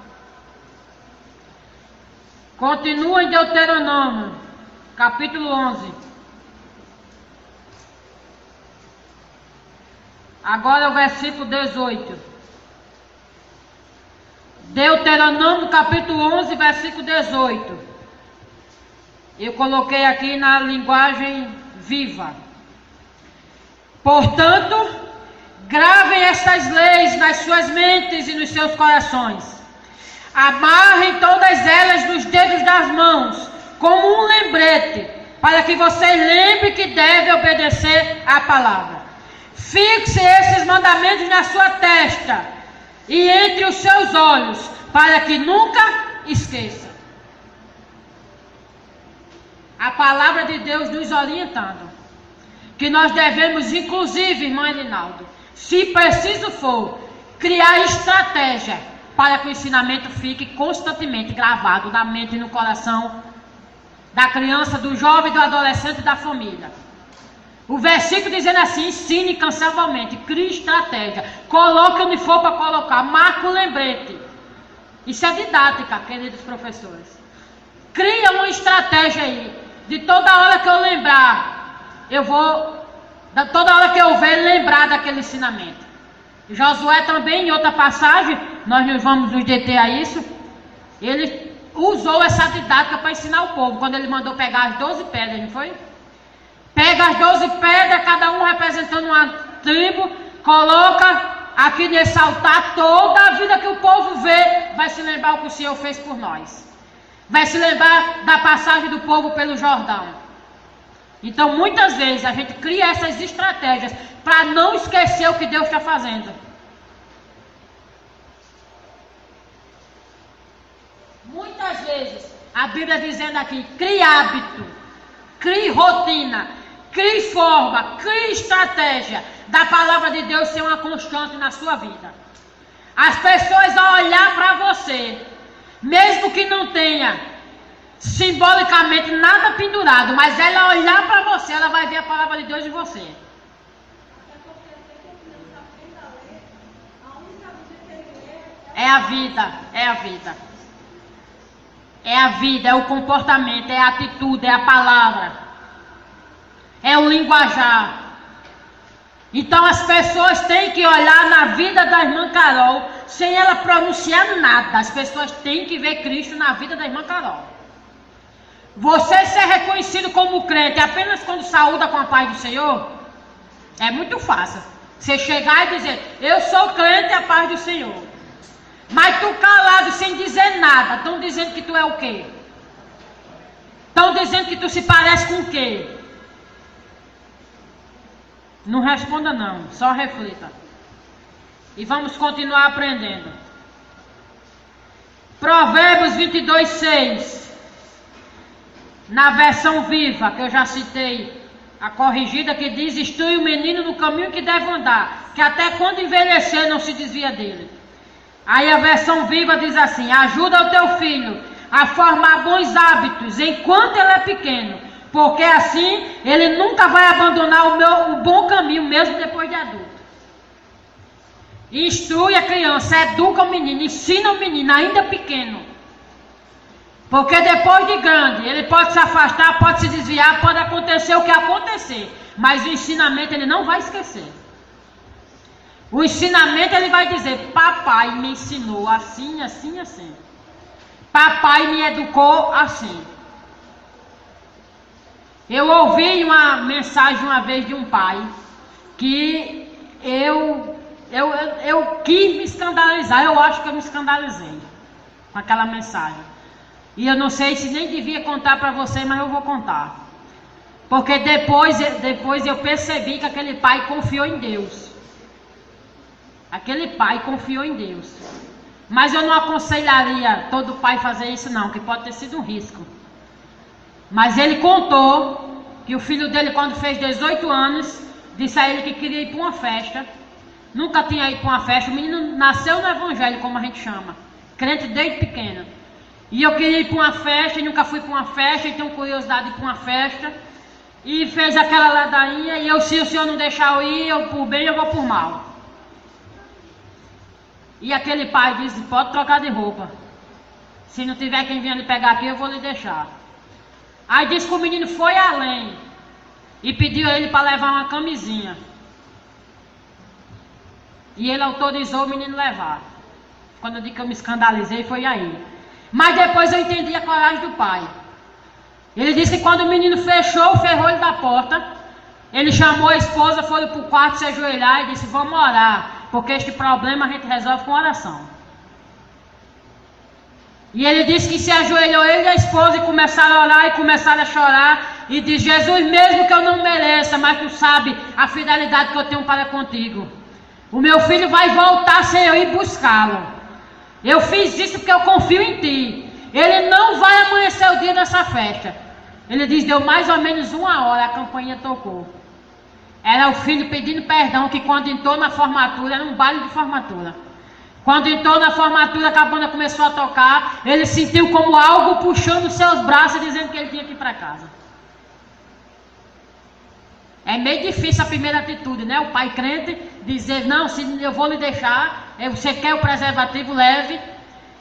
Continua em Deuteronômio, capítulo 11. Agora o versículo 18. Deuteronômio, capítulo 11, versículo 18. Eu coloquei aqui na linguagem viva. Portanto, gravem estas leis nas suas mentes e nos seus corações. Amarrem todas elas nos dedos das mãos, como um lembrete, para que vocês lembrem que devem obedecer à palavra. Fixe esses mandamentos na sua testa e entre os seus olhos, para que nunca esqueça. A palavra de Deus nos orientando que nós devemos, inclusive, irmã Elinaldo, se preciso for, criar estratégia para que o ensinamento fique constantemente gravado na mente e no coração da criança, do jovem, do adolescente e da família. O versículo dizendo assim: ensine incansavelmente, crie estratégia, coloque onde for para colocar, marque um lembrete. Isso é didática, queridos professores. Cria uma estratégia aí, de toda hora que eu lembrar, eu vou, toda hora que eu ver, lembrar daquele ensinamento. Josué também, em outra passagem, nós não vamos nos deter a isso, ele usou essa didática para ensinar o povo, quando ele mandou pegar as 12 pedras, não foi? Pega as 12 pedras, cada um representando uma tribo, coloca aqui nesse altar, toda a vida que o povo vê, vai se lembrar o que o Senhor fez por nós. Vai se lembrar da passagem do povo pelo Jordão. Então, muitas vezes, a gente cria essas estratégias para não esquecer o que Deus está fazendo. Muitas vezes, a Bíblia dizendo aqui, crie hábito, crie rotina, crie forma, crie estratégia da palavra de Deus ser uma constante na sua vida. As pessoas vão olhar para você, mesmo que não tenha simbolicamente nada pendurado, mas ela olhar para você, ela vai ver a palavra de Deus em você. É a vida, é a vida. É a vida, é o comportamento, é a atitude, é a palavra. É o linguajar. Então as pessoas têm que olhar na vida da irmã Carol, sem ela pronunciar nada. As pessoas têm que ver Cristo na vida da irmã Carol. Você ser reconhecido como crente apenas quando saúda com a paz do Senhor, é muito fácil. Você chegar e dizer, eu sou crente, a paz do Senhor. Mas tu calado, sem dizer nada, estão dizendo que tu é o quê? Estão dizendo que tu se parece com o quê? Não responda não, só reflita. E vamos continuar aprendendo. Provérbios 22, 6. Na versão viva, que eu já citei, a corrigida, que diz, instrui o menino no caminho que deve andar, que até quando envelhecer não se desvia dele. Aí a versão viva diz assim, ajuda o teu filho a formar bons hábitos enquanto ele é pequeno, porque assim ele nunca vai abandonar o bom caminho, mesmo depois de adulto. Instrui a criança, educa o menino, ensina o menino ainda pequeno. Porque depois de grande, ele pode se afastar, pode se desviar, pode acontecer o que acontecer. Mas o ensinamento ele não vai esquecer. O ensinamento ele vai dizer, papai me ensinou assim, assim, assim. Papai me educou assim. Eu ouvi uma mensagem uma vez de um pai, que eu quis me escandalizar, eu acho que eu me escandalizei com aquela mensagem. E eu não sei se nem devia contar para você, mas eu vou contar. Porque depois eu percebi que aquele pai confiou em Deus. Aquele pai confiou em Deus. Mas eu não aconselharia todo pai fazer isso não, que pode ter sido um risco. Mas ele contou que o filho dele, quando fez 18 anos, disse a ele que queria ir para uma festa. Nunca tinha ido para uma festa. O menino nasceu no evangelho, como a gente chama. Crente desde pequeno. E eu queria ir para uma festa, e nunca fui para uma festa, e tenho curiosidade de ir para uma festa. E fez aquela ladainha, e eu, se o senhor não deixar eu ir, eu por bem, eu vou por mal. E aquele pai disse, pode trocar de roupa. Se não tiver quem venha lhe pegar aqui, eu vou lhe deixar. Aí disse que o menino foi além. E pediu a ele para levar uma camisinha. E ele autorizou o menino levar. Quando eu digo que eu me escandalizei, foi aí. Mas depois eu entendi a coragem do pai. Ele disse que quando o menino fechou o ferrolho da porta, ele chamou a esposa, foram para o quarto se ajoelhar e disse: vamos orar, porque este problema a gente resolve com oração. E ele disse que se ajoelhou ele e a esposa e começaram a orar e começaram a chorar. E diz: Jesus, mesmo que eu não mereça, mas tu sabe a fidelidade que eu tenho para contigo. O meu filho vai voltar sem eu ir buscá-lo. Eu fiz isso porque eu confio em ti. Ele não vai amanhecer o dia dessa festa. Ele diz: deu mais ou menos 1 hora, a campainha tocou. Era o filho pedindo perdão, que quando entrou na formatura, era um baile de formatura. Quando entrou na formatura, que a banda começou a tocar, ele sentiu como algo puxando os seus braços, dizendo que ele tinha que ir para casa. É meio difícil a primeira atitude, né? O pai crente dizer: não, se eu vou lhe deixar, você quer o preservativo, leve.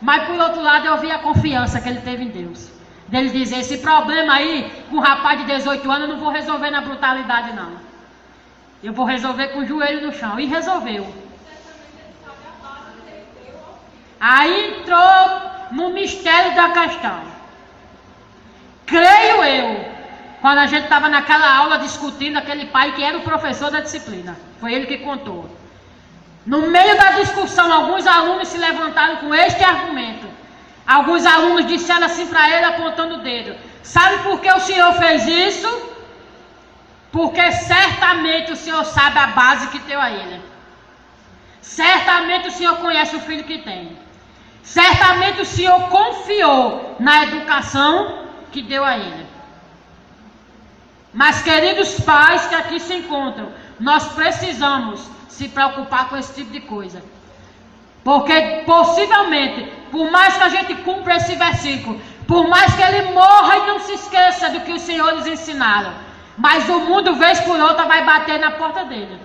Mas por outro lado, eu vi a confiança que ele teve em Deus. Dele dizer: esse problema aí, com um rapaz de 18 anos, eu não vou resolver na brutalidade, não. Eu vou resolver com o joelho no chão. E resolveu. Aí entrou no mistério da questão. Creio eu, quando a gente estava naquela aula discutindo, aquele pai que era o professor da disciplina, foi ele que contou. No meio da discussão, alguns alunos se levantaram com este argumento. Alguns alunos disseram assim para ele, apontando o dedo: sabe por que o senhor fez isso? Porque certamente o senhor sabe a base que deu a ele. Certamente o senhor conhece o filho que tem. Certamente o senhor confiou na educação que deu a ele. Mas, queridos pais que aqui se encontram, nós precisamos se preocupar com esse tipo de coisa. Porque possivelmente, por mais que a gente cumpra esse versículo, por mais que ele morra e não se esqueça do que os senhores ensinaram, mas o mundo, vez por outra, vai bater na porta dele.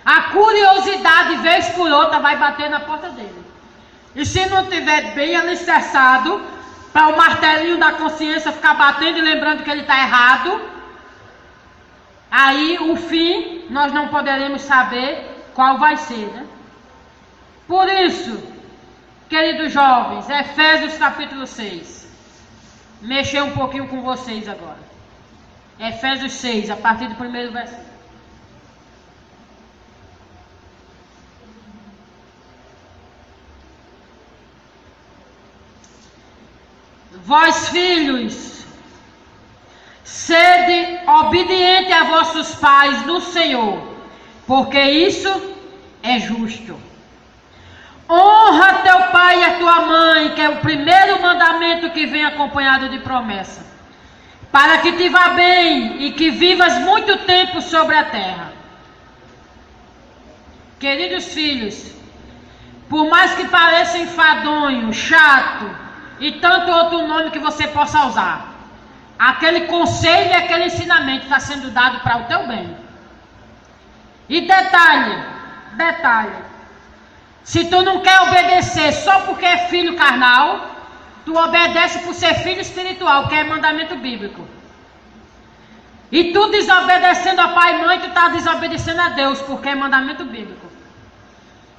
A curiosidade, vez por outra, vai bater na porta dele. E se não tiver bem alicerçado, para o martelinho da consciência ficar batendo e lembrando que ele está errado, aí o fim nós não poderemos saber qual vai ser, né? Por isso, queridos jovens, Efésios capítulo 6. Mexer um pouquinho com vocês agora. Efésios 6, a partir do primeiro versículo. Vós, filhos, sede obediente a vossos pais no Senhor, porque isso é justo. Honra teu pai e a tua mãe, que é o primeiro mandamento que vem acompanhado de promessa, para que te vá bem e que vivas muito tempo sobre a terra. Queridos filhos, por mais que pareça enfadonho, chato, e tanto outro nome que você possa usar, aquele conselho e aquele ensinamento está sendo dado para o teu bem. E detalhe, se tu não quer obedecer só porque é filho carnal, tu obedece por ser filho espiritual, que é mandamento bíblico. E tu desobedecendo a pai e mãe, tu está desobedecendo a Deus, porque é mandamento bíblico.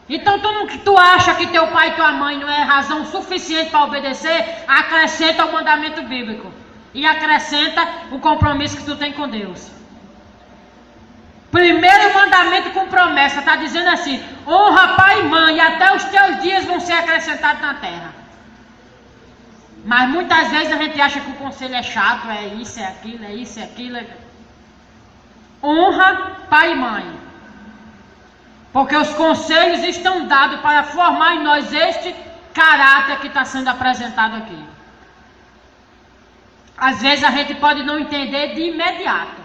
Então tu acha que teu pai e tua mãe não é razão suficiente para obedecer? Acrescenta o mandamento bíblico. E acrescenta o compromisso que tu tem com Deus. Primeiro mandamento com promessa, está dizendo assim: honra pai e mãe, e até os teus dias vão ser acrescentados na terra. Mas muitas vezes a gente acha que o conselho é chato, é isso, é aquilo, é isso, é aquilo. Honra pai e mãe. Porque os conselhos estão dados para formar em nós este caráter que está sendo apresentado aqui. Às vezes a gente pode não entender de imediato,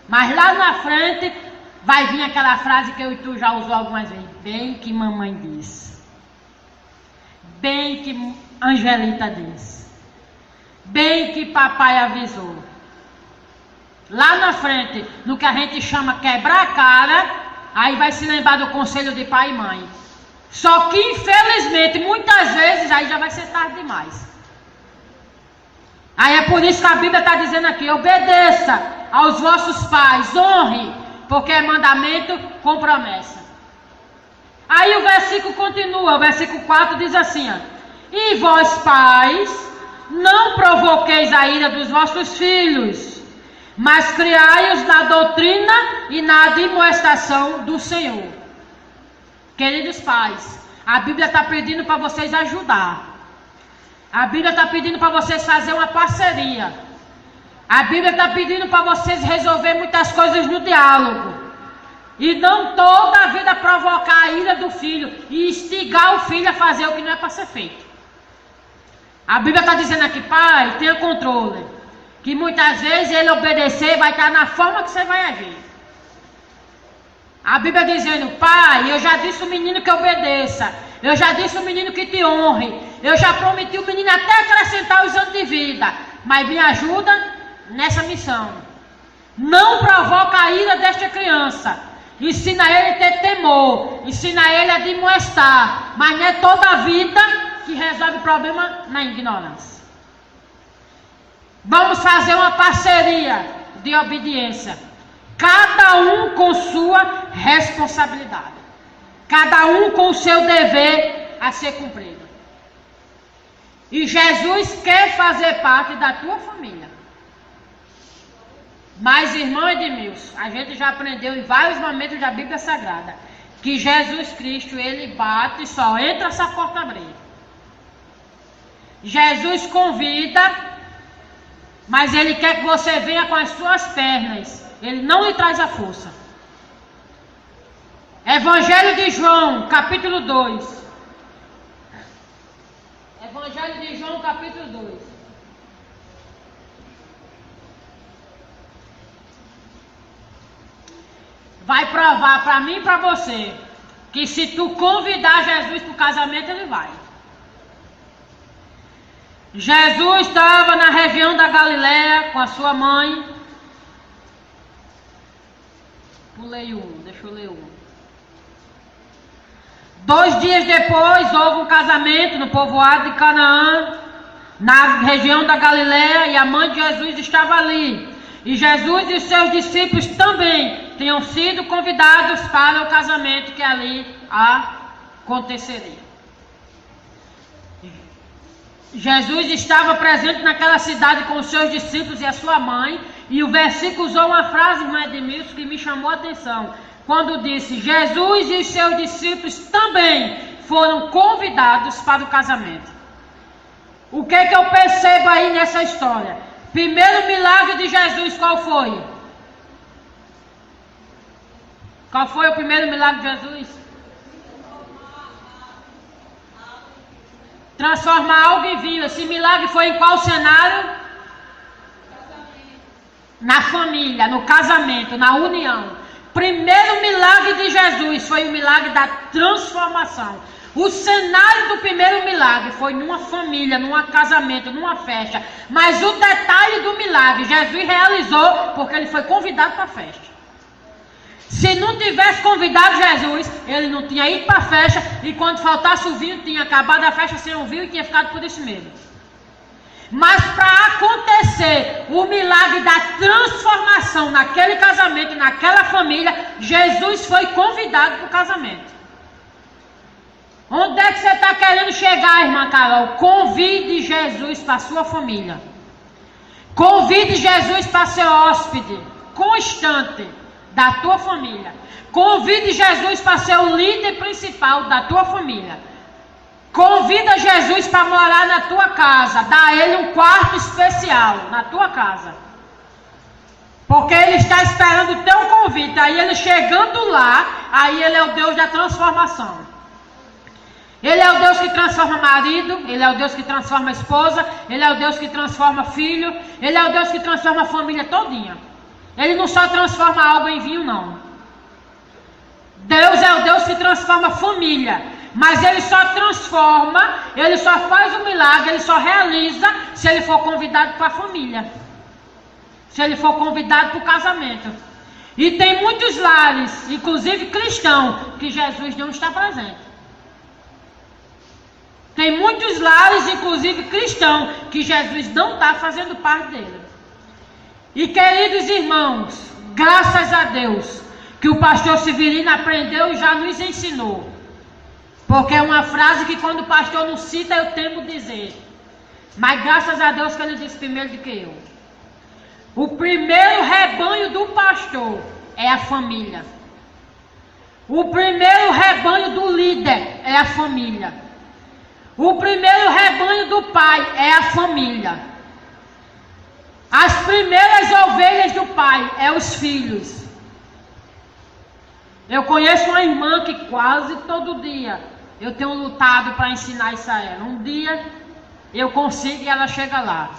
mas lá na frente vai vir aquela frase que eu e tu já usou algumas vezes: bem que mamãe disse, bem que Angelita disse, bem que papai avisou. Lá na frente, no que a gente chama quebrar a cara, aí vai se lembrar do conselho de pai e mãe. Só que infelizmente, muitas vezes, aí já vai ser tarde demais. Aí é por isso que a Bíblia está dizendo aqui: obedeça aos vossos pais, honre, porque é mandamento com promessa. Aí o versículo continua, o versículo 4 diz assim: ó, e vós pais, não provoqueis a ira dos vossos filhos, mas criai-os na doutrina e na admoestação do Senhor. Queridos pais, a Bíblia está pedindo para vocês ajudar. A Bíblia está pedindo para vocês fazer uma parceria. A Bíblia está pedindo para vocês resolver muitas coisas no diálogo. E não toda a vida provocar a ira do filho e instigar o filho a fazer o que não é para ser feito. A Bíblia está dizendo aqui, pai, tenha controle. Que muitas vezes ele obedecer vai estar na forma que você vai agir. A Bíblia dizendo, pai, eu já disse ao menino que obedeça. Eu já disse ao menino que te honre. Eu já prometi ao menino até acrescentar os anos de vida. Mas me ajuda nessa missão. Não provoca a ira desta criança. Ensina ele a ter temor. Ensina ele a admoestar. Mas não é toda a vida que resolve o problema na ignorância. Vamos fazer uma parceria de obediência. Cada um com sua responsabilidade. Cada um com o seu dever a ser cumprido. E Jesus quer fazer parte da tua família. Mas, irmão Edmilson, a gente já aprendeu em vários momentos da Bíblia Sagrada que Jesus Cristo, ele bate e só entra essa porta abrir. Jesus convida, mas ele quer que você venha com as suas pernas. Ele não lhe traz a força. Evangelho de João, capítulo 2. Evangelho de João, capítulo 2. Vai provar para mim e para você que se tu convidar Jesus para o casamento, ele vai. Jesus estava na região da Galiléia com a sua mãe. Pulei um, deixa eu ler um. 2 dias depois houve um casamento no povoado de Canaã, na região da Galiléia, e a mãe de Jesus estava ali. E Jesus e os seus discípulos também tinham sido convidados para o casamento que ali aconteceria. Jesus estava presente naquela cidade com os seus discípulos e a sua mãe, e o versículo usou uma frase, irmão Edmilson, que me chamou a atenção, quando disse, Jesus e os seus discípulos também foram convidados para o casamento. O que é que eu percebo aí nessa história? Primeiro milagre de Jesus, qual foi? Qual foi o primeiro milagre de Jesus? Transformar algo em vinho. Esse milagre foi em qual cenário? Na família, no casamento, na união. Primeiro milagre de Jesus foi o milagre da transformação. O cenário do primeiro milagre foi numa família, num casamento, numa festa. Mas o detalhe do milagre, Jesus realizou porque ele foi convidado para a festa. Se não tivesse convidado Jesus, ele não tinha ido para a festa, e quando faltasse o vinho, tinha acabado a festa sem o vinho e tinha ficado por isso mesmo. Mas para acontecer o milagre da transformação naquele casamento, naquela família, Jesus foi convidado para o casamento. Onde é que você está querendo chegar, irmã Carol? Convide Jesus para a sua família. Convide Jesus para ser hóspede constante da tua família. Convide Jesus para ser o líder principal da tua família. Convida Jesus para morar na tua casa. Dá a ele um quarto especial na tua casa. Porque ele está esperando o teu convite. Aí ele chegando lá, aí ele é o Deus da transformação. Ele é o Deus que transforma marido, ele é o Deus que transforma esposa, ele é o Deus que transforma filho, ele é o Deus que transforma a família todinha. Ele não só transforma algo em vinho, não. Deus é o Deus que transforma a família, mas ele só transforma, ele só faz o milagre, ele só realiza se ele for convidado para a família. Se ele for convidado para o casamento. E tem muitos lares, inclusive cristãos, que Jesus não está presente. Tem muitos lares, inclusive cristãos, que Jesus não está fazendo parte dele. E queridos irmãos, graças a Deus, que o pastor Severino aprendeu e já nos ensinou. Porque é uma frase que quando o pastor não cita, eu temo dizer. Mas graças a Deus que ele disse primeiro do que eu. O primeiro rebanho do pastor é a família. O primeiro rebanho do líder é a família. O primeiro rebanho do pai é a família. As primeiras ovelhas do pai é os filhos. Eu conheço uma irmã que quase todo dia eu tenho lutado para ensinar isso a ela. Um dia eu consigo e ela chega lá.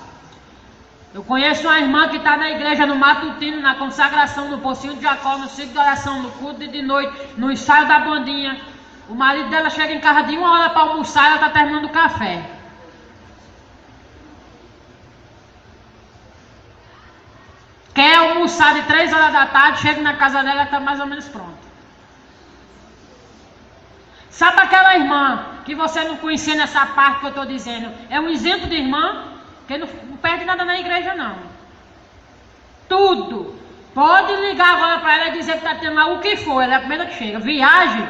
Eu conheço uma irmã que está na igreja, no matutino, na consagração, no pocinho de Jacó, no ciclo de oração, no culto de noite, no ensaio da bandinha. O marido dela chega em casa de 1 hora para almoçar e ela está terminando o café. Quer almoçar de 3 horas da tarde, chega na casa dela e está mais ou menos pronto. Sabe aquela irmã que você não conhecia nessa parte que eu estou dizendo? É um exemplo de irmã que não perde nada na igreja, não. Tudo. Pode ligar agora para ela e dizer que está tendo lá o que for. Ela é a primeira que chega. Viagem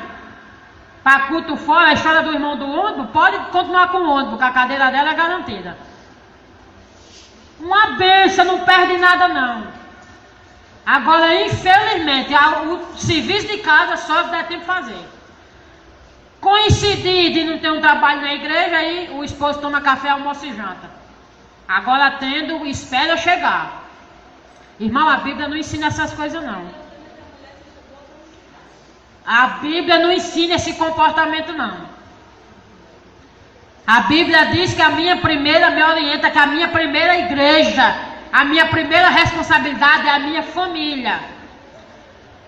para culto fora, a história do irmão do ônibus, pode continuar com o ônibus, porque a cadeira dela é garantida. Uma benção, não perde nada, não. Agora, infelizmente, o serviço de casa só dá tempo de fazer. Coincidir de não ter um trabalho na igreja, aí o esposo toma café, almoço e janta. Agora tendo, espera chegar. Irmão, a Bíblia não ensina essas coisas, não. A Bíblia não ensina esse comportamento, não. A Bíblia diz que a minha primeira, me orienta que a minha primeira igreja, a minha primeira responsabilidade é a minha família.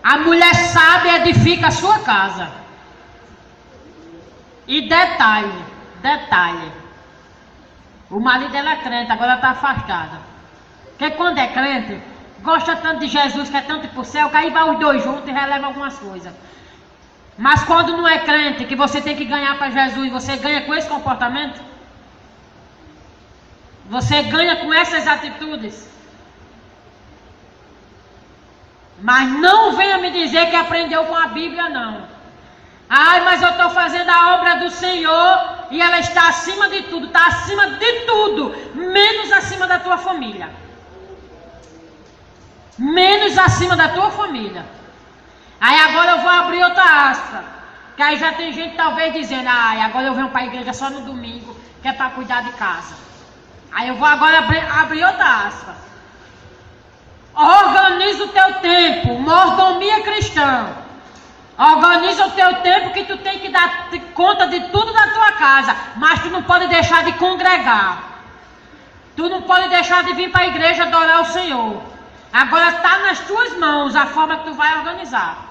A mulher sábia edifica a sua casa. E detalhe, o marido dela é crente, agora está afastada. Porque quando é crente, gosta tanto de Jesus, quer tanto ir para o céu, que aí vai os dois juntos e releva algumas coisas. Mas quando não é crente, que você tem que ganhar para Jesus, você ganha com esse comportamento? Você ganha com essas atitudes? Mas não venha me dizer que aprendeu com a Bíblia, não. Ai, mas eu estou fazendo a obra do Senhor e ela está acima de tudo. Está acima de tudo, menos acima da tua família. Menos acima da tua família. Aí agora eu vou abrir outra aspa. Que aí já tem gente talvez dizendo, ai, agora eu venho para a igreja só no domingo, que é para cuidar de casa. Aí eu vou agora abrir outra aspa. Organiza o teu tempo, mordomia cristã. Organiza o teu tempo que tu tem que dar conta de tudo da tua casa, mas tu não pode deixar de congregar. Tu não pode deixar de vir para a igreja adorar o Senhor. Agora está nas tuas mãos a forma que tu vai organizar.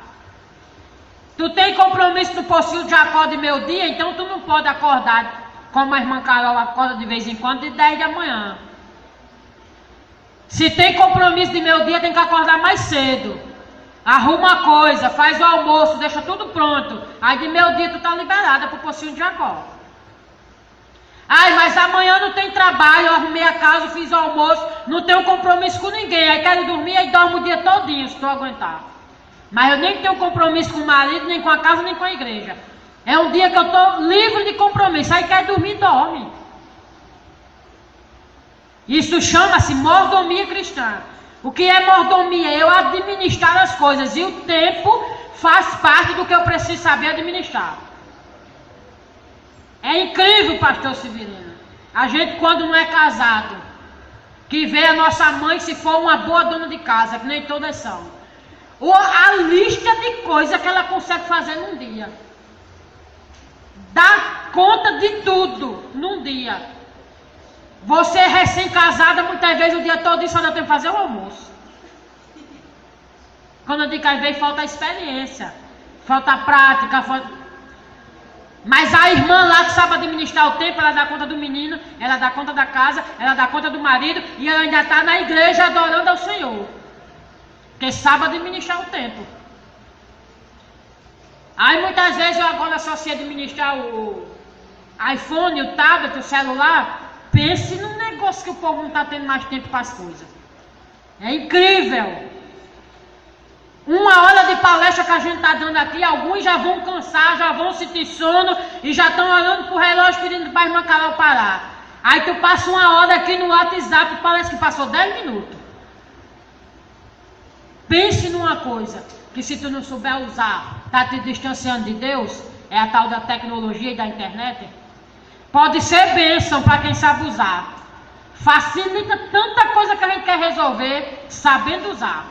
Tu tem compromisso no pocinho de Jacó de meio-dia, então tu não pode acordar como a irmã Carol acorda de vez em quando de 10 da manhã. Se tem compromisso de meio-dia, tem que acordar mais cedo. Arruma a coisa, faz o almoço, deixa tudo pronto. Aí de meio-dia tu tá liberada pro pocinho de Jacó. Ai, mas amanhã não tem trabalho, eu arrumei a casa, fiz o almoço, não tenho compromisso com ninguém. Aí quero dormir e dormo o dia todinho, se tu aguentar. Mas eu nem tenho compromisso com o marido, nem com a casa, nem com a igreja. É um dia que eu tô livre de compromisso. Aí quer dormir, dorme. Isso chama-se mordomia cristã. O que é mordomia? Eu administrar as coisas. E o tempo faz parte do que eu preciso saber administrar. É incrível, pastor Severino. A gente, quando não é casado, que vê a nossa mãe, se for uma boa dona de casa, que nem todas são, ou a lista de coisas que ela consegue fazer num dia. Dá conta de tudo num dia. Você recém-casada, muitas vezes o dia todo só dá tempo de fazer o almoço. Quando eu digo que às vezes falta experiência, falta prática, Mas a irmã lá que sabe administrar o tempo, ela dá conta do menino, ela dá conta da casa, ela dá conta do marido e ela ainda está na igreja adorando ao Senhor. Porque sabe administrar o tempo. Aí muitas vezes eu agora só sei administrar o iPhone, o tablet, o celular. Pense num negócio que o povo não está tendo mais tempo para as coisas. É incrível. Uma hora de palestra que a gente está dando aqui, alguns já vão cansar, já vão sentir sono e já estão olhando para o relógio pedindo para a irmã Carol parar. Aí tu passa uma hora aqui no WhatsApp, parece que passou 10 minutos. Pense numa coisa, que se tu não souber usar, tá te distanciando de Deus, é a tal da tecnologia e da internet. Pode ser bênção para quem sabe usar. Facilita tanta coisa que a gente quer resolver sabendo usar.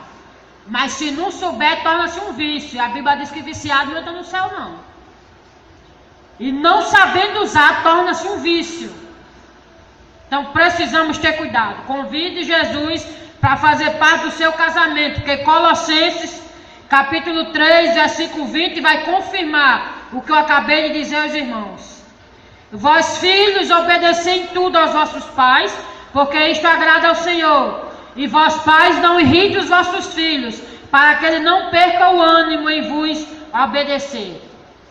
Mas se não souber, torna-se um vício. A Bíblia diz que viciado não entra no céu, não. E não sabendo usar, torna-se um vício. Então precisamos ter cuidado. Convide Jesus para fazer parte do seu casamento. Porque Colossenses, capítulo 3, versículo 20, vai confirmar o que eu acabei de dizer aos irmãos. Vós, filhos, obedecei em tudo aos vossos pais, porque isto agrada ao Senhor. E vós, pais, não irritem os vossos filhos, para que ele não perca o ânimo em vos obedecer.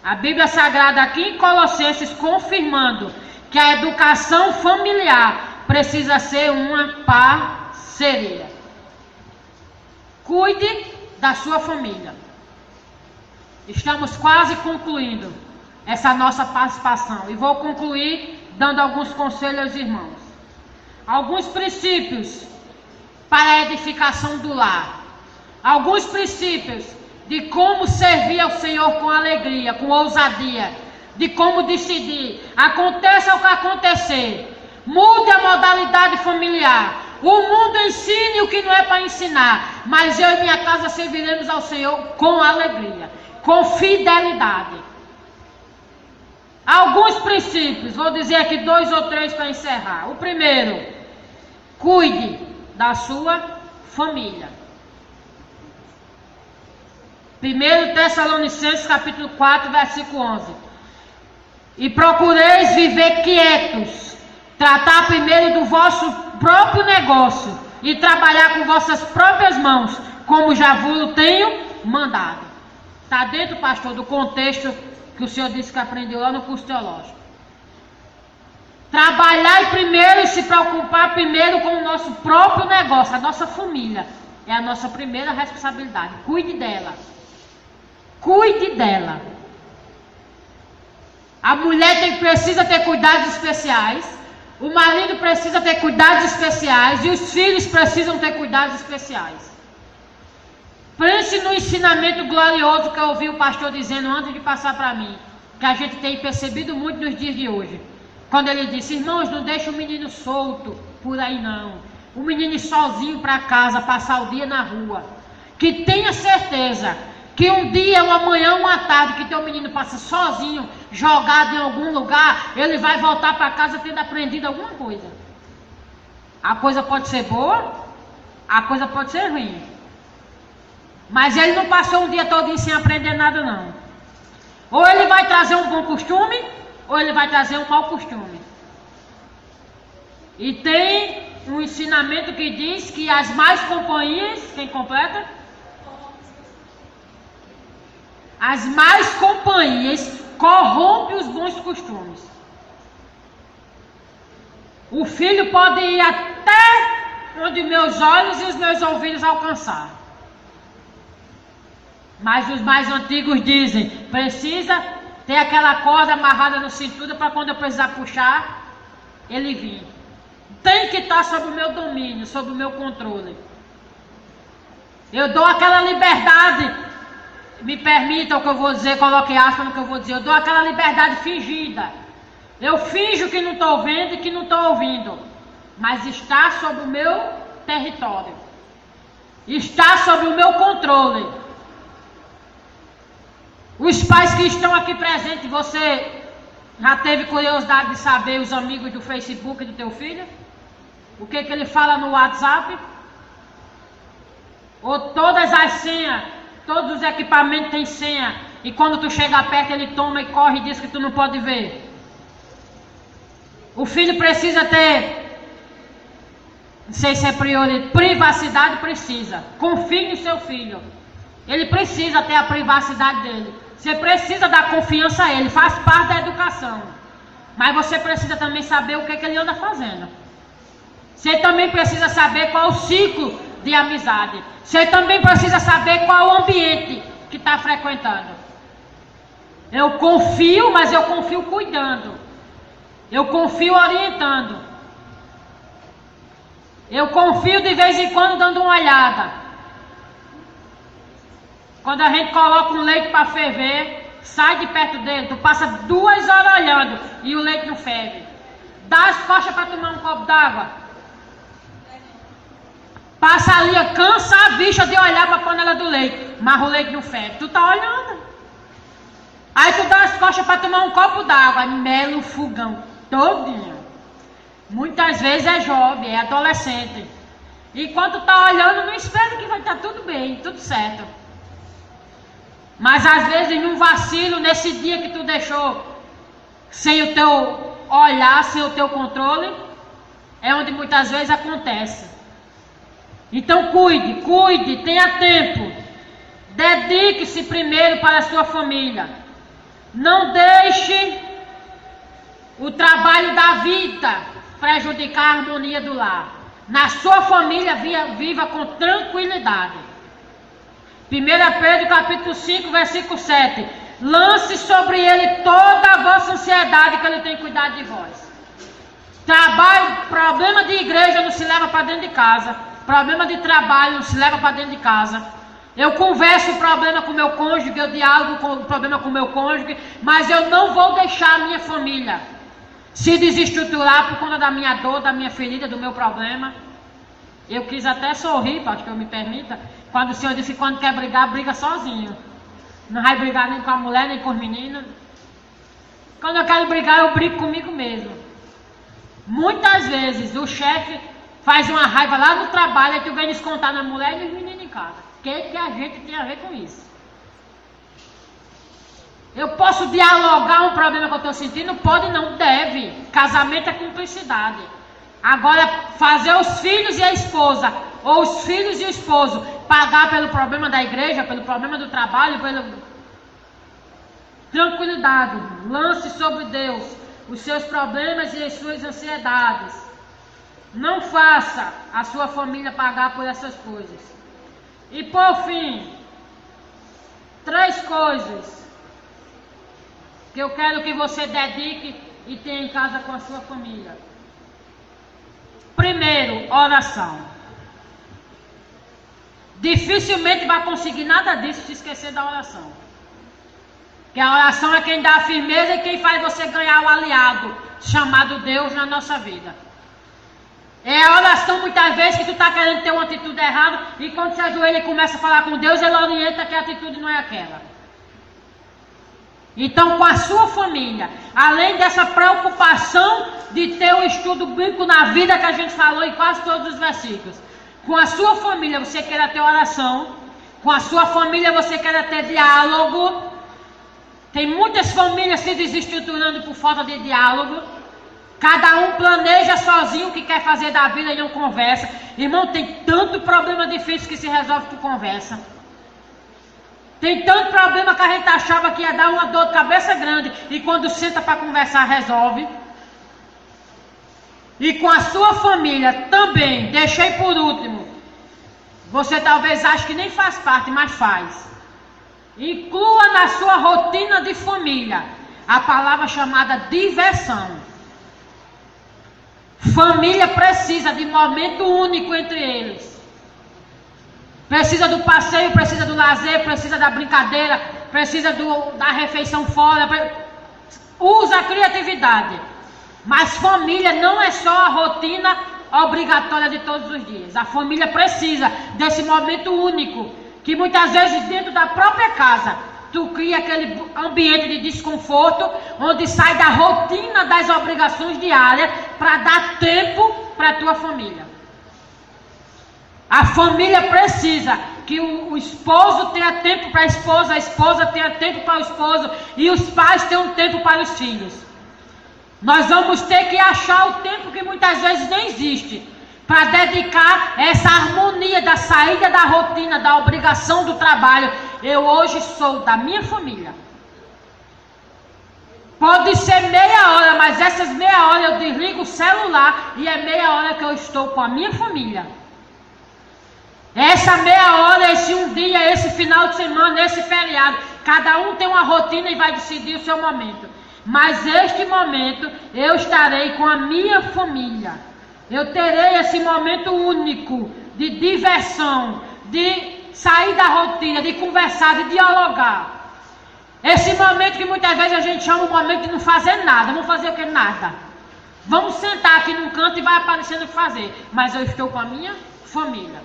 A Bíblia Sagrada aqui em Colossenses confirmando que a educação familiar precisa ser uma parceria. Cuide da sua família. Estamos quase concluindo essa nossa participação e vou concluir dando alguns conselhos aos irmãos. Alguns princípios para a edificação do lar. Alguns princípios de como servir ao Senhor com alegria, com ousadia, de como decidir. Aconteça o que acontecer, mude a modalidade familiar. O mundo ensine o que não é para ensinar, mas eu e minha casa serviremos ao Senhor com alegria, com fidelidade. Alguns princípios, vou dizer aqui 2 ou 3 para encerrar. O primeiro, cuide da sua família. 1 Tessalonicenses capítulo 4, versículo 11. E procureis viver quietos, tratar primeiro do vosso próprio negócio e trabalhar com vossas próprias mãos, como já vos tenho mandado. Está dentro, pastor, do contexto que o senhor disse que aprendeu lá no curso teológico. Trabalhar primeiro e se preocupar primeiro com o nosso próprio negócio, a nossa família. É a nossa primeira responsabilidade. Cuide dela. Cuide dela. A mulher precisa ter cuidados especiais. O marido precisa ter cuidados especiais. E os filhos precisam ter cuidados especiais. Pense no ensinamento glorioso que eu ouvi o pastor dizendo antes de passar para mim. Que a gente tem percebido muito nos dias de hoje. Quando ele disse, irmãos, não deixe o menino solto por aí não. O menino ir sozinho para casa, passar o dia na rua. Que tenha certeza que um dia, uma manhã, uma tarde, que teu menino passa sozinho, jogado em algum lugar, ele vai voltar para casa tendo aprendido alguma coisa. A coisa pode ser boa, a coisa pode ser ruim. Mas ele não passou um dia todo sem aprender nada não. Ou ele vai trazer um bom costume, ou ele vai trazer um mau costume. E tem um ensinamento que diz que as más companhias, quem completa? As más companhias corrompem os bons costumes. O filho pode ir até onde meus olhos e os meus ouvidos alcançar. Mas os mais antigos dizem, precisa ter aquela corda amarrada no cintura para quando eu precisar puxar, ele vir. Tem que estar sob o meu domínio, sob o meu controle. Eu dou aquela liberdade, me permita o que eu vou dizer, coloque aspas no que eu vou dizer, eu dou aquela liberdade fingida. Eu finjo que não estou vendo e que não estou ouvindo, mas está sob o meu território. Está sob o meu controle. Os pais que estão aqui presentes, você já teve curiosidade de saber os amigos do Facebook do teu filho? O que ele fala no WhatsApp? Ou todas as senhas, todos os equipamentos têm senha, e quando tu chega perto ele toma e corre e diz que tu não pode ver. O filho precisa ter, não sei se é privacidade, precisa. Confie no seu filho. Ele precisa ter a privacidade dele. Você precisa dar confiança a ele, faz parte da educação. Mas você precisa também saber o que ele anda fazendo. Você também precisa saber qual o ciclo de amizade. Você também precisa saber qual o ambiente que está frequentando. Eu confio, mas eu confio cuidando. Eu confio orientando. Eu confio de vez em quando dando uma olhada. Quando a gente coloca um leite para ferver, sai de perto dele, tu passa 2 horas olhando e o leite não ferve. Dá as costas para tomar um copo d'água. Passa ali, cansa a vista de olhar para a panela do leite, mas o leite não ferve. Tu tá olhando. Aí tu dá as costas para tomar um copo d'água, mela o fogão todinho. Muitas vezes é jovem, é adolescente. E quando tá olhando, não espera que vai estar tudo bem, tudo certo. Mas às vezes num vacilo, nesse dia que tu deixou sem o teu olhar, sem o teu controle, é onde muitas vezes acontece. Então cuide, tenha tempo. Dedique-se primeiro para a sua família. Não deixe o trabalho da vida prejudicar a harmonia do lar. Na sua família, viva com tranquilidade. 1 Pedro capítulo 5, versículo 7. Lance sobre ele toda a vossa ansiedade, que ele tem cuidado de vós. Trabalho, problema de igreja não se leva para dentro de casa. Problema de trabalho não se leva para dentro de casa. Eu converso o problema com meu cônjuge, eu dialogo com o problema com meu cônjuge, mas eu não vou deixar a minha família se desestruturar por conta da minha dor, da minha ferida, do meu problema. Eu quis até sorrir, para que eu me permita, quando o Senhor disse que quando quer brigar, briga sozinho. Não vai brigar nem com a mulher, nem com os meninos. Quando eu quero brigar, eu brigo comigo mesmo. Muitas vezes o chefe faz uma raiva lá no trabalho, e tu vem descontar na mulher e nos meninos em casa. O que a gente tem a ver com isso? Eu posso dialogar um problema que eu estou sentindo? Pode, não, deve. Casamento é cumplicidade. Agora, fazer os filhos e a esposa, ou os filhos e o esposo, pagar pelo problema da igreja, pelo problema do trabalho, pelo... Tranquilidade. Lance sobre Deus os seus problemas e as suas ansiedades. Não faça a sua família pagar por essas coisas. E por fim, 3 coisas que eu quero que você dedique e tenha em casa com a sua família. Primeiro, oração. Dificilmente vai conseguir nada disso se esquecer da oração. Porque a oração é quem dá a firmeza e quem faz você ganhar o aliado chamado Deus na nossa vida. É a oração muitas vezes que tu está querendo ter uma atitude errada e quando se ajoelha e começa a falar com Deus, ele orienta que a atitude não é aquela. Então, com a sua família, além dessa preocupação de ter o estudo bíblico na vida que a gente falou em quase todos os versículos, com a sua família você quer ter oração, com a sua família você quer ter diálogo. Tem muitas famílias se desestruturando por falta de diálogo. Cada um planeja sozinho o que quer fazer da vida e não conversa. Irmão, tem tanto problema difícil que se resolve por conversa. Tem tanto problema que a gente achava que ia dar uma dor de cabeça grande e quando senta para conversar resolve. E com a sua família também, deixei por último, você talvez ache que nem faz parte, mas faz. Inclua na sua rotina de família a palavra chamada diversão. Família precisa de momento único entre eles. Precisa do passeio, precisa do lazer, precisa da brincadeira, precisa da refeição fora. Usa a criatividade. Mas família não é só a rotina obrigatória de todos os dias. A família precisa desse momento único, que muitas vezes dentro da própria casa, tu cria aquele ambiente de desconforto, onde sai da rotina das obrigações diárias, para dar tempo para a tua família. A família precisa que o esposo tenha tempo para a esposa tenha tempo para o esposo, e os pais tenham tempo para os filhos. Nós vamos ter que achar o tempo que muitas vezes nem existe, para dedicar essa harmonia da saída da rotina, da obrigação do trabalho. Eu hoje sou da minha família. Pode ser meia hora, mas essas meia hora eu desligo o celular e é meia hora que eu estou com a minha família. Essa meia hora, esse um dia, esse final de semana, esse feriado, cada um tem uma rotina e vai decidir o seu momento. Mas este momento eu estarei com a minha família. Eu terei esse momento único de diversão, de sair da rotina, de conversar, de dialogar. Esse momento que muitas vezes a gente chama o momento de não fazer nada. Vamos fazer o que? Nada. Vamos sentar aqui num canto e vai aparecendo o que fazer. Mas eu estou com a minha família.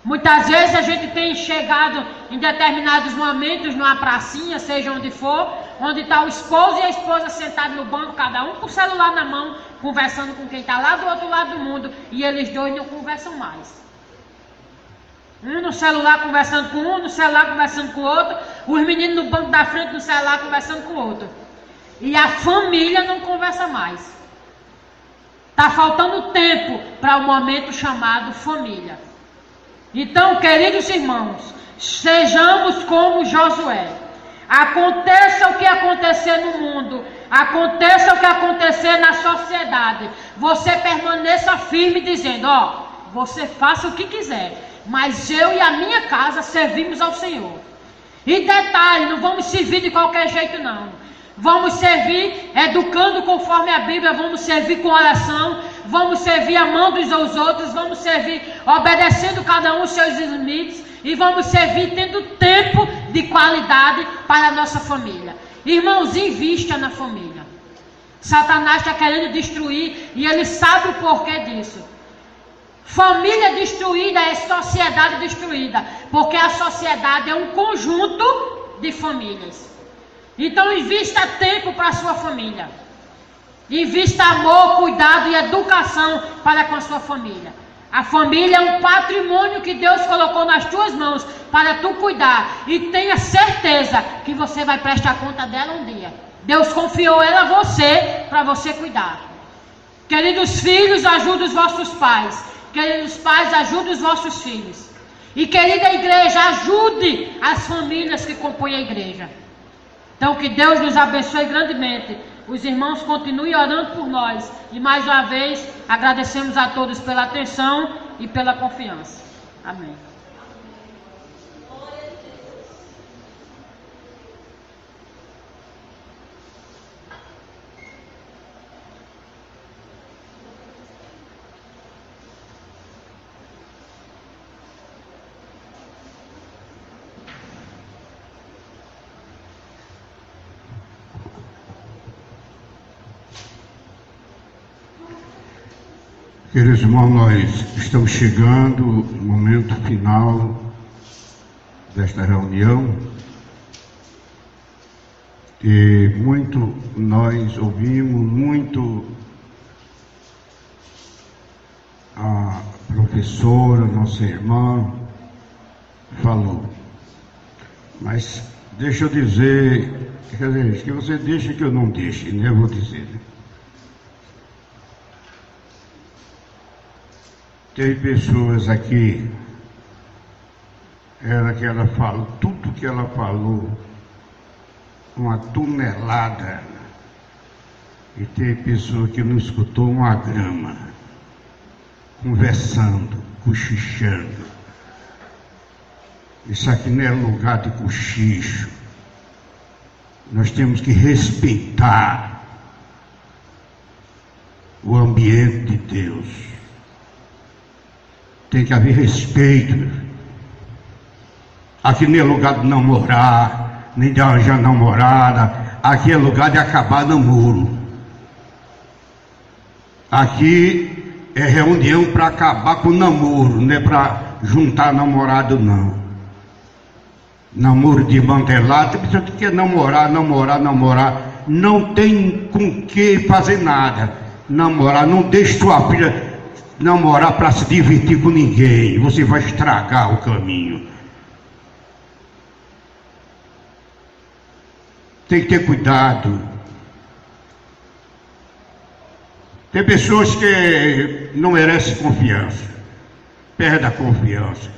Muitas vezes a gente tem chegado em determinados momentos numa pracinha, seja onde for, onde está o esposo e a esposa sentados no banco, cada um com o celular na mão, conversando com quem está lá do outro lado do mundo, e eles dois não conversam mais. Um no celular conversando com um, no celular conversando com o outro, os meninos no banco da frente no celular conversando com o outro. E a família não conversa mais. Está faltando tempo para o momento chamado família. Então, queridos irmãos, sejamos como Josué. Aconteça o que acontecer no mundo, aconteça o que acontecer na sociedade, você permaneça firme dizendo, ó, você faça o que quiser, mas eu e a minha casa servimos ao Senhor. E detalhe, não vamos servir de qualquer jeito não. Vamos servir educando conforme a Bíblia, vamos servir com oração, vamos servir amando uns aos outros, vamos servir obedecendo cada um os seus limites e vamos servir tendo tempo de qualidade para a nossa família. Irmãos, invista na família. Satanás está querendo destruir e ele sabe o porquê disso. Família destruída é sociedade destruída, porque a sociedade é um conjunto de famílias. Então invista tempo para a sua família. Invista amor, cuidado e educação para com a sua família. A família é um patrimônio que Deus colocou nas tuas mãos para tu cuidar. E tenha certeza que você vai prestar conta dela um dia. Deus confiou ela a você para você cuidar. Queridos filhos, ajudem os vossos pais. Queridos pais, ajudem os vossos filhos. E querida igreja, ajude as famílias que compõem a igreja. Então que Deus nos abençoe grandemente. Os irmãos continuem orando por nós. E mais uma vez, agradecemos a todos pela atenção e pela confiança. Amém. Queridos irmãos, nós estamos chegando no momento final desta reunião e nós ouvimos muito a professora, nossa irmã, falou. Mas deixa eu dizer, quer dizer, que você deixa que eu não deixe, né? Eu vou dizer. Tem pessoas aqui, era que ela falou, tudo que ela falou, uma tonelada. E tem pessoa que não escutou uma grama, conversando, cochichando. Isso aqui não é lugar de cochicho. Nós temos que respeitar o ambiente de Deus. Tem que haver respeito. Aqui não é lugar de namorar, nem de arranjar namorada. Aqui é lugar de acabar namoro. Aqui é reunião para acabar com o namoro, não é para juntar namorado não. Namoro de mantelado, tem pessoa que quer namorar. Não tem com que fazer nada. Namorar, não deixe sua filha namorar para se divertir com ninguém. Você vai estragar o caminho. Tem que ter cuidado. Tem pessoas que não merecem confiança. Perde a confiança.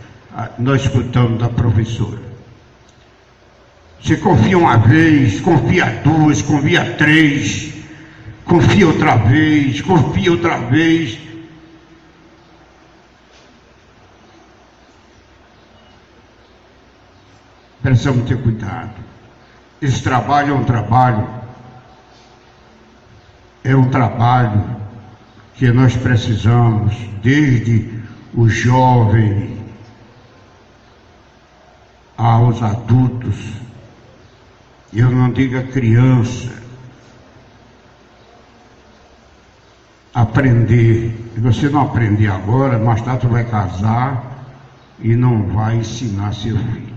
Nós escutamos da professora. Você confia uma vez, confia duas, confia três, confia outra vez, confia outra vez. Precisamos ter cuidado. Esse trabalho é um trabalho que nós precisamos, desde o jovem aos adultos, eu não digo a criança, aprender. Se você não aprender agora, mais tarde você vai casar e não vai ensinar seu filho.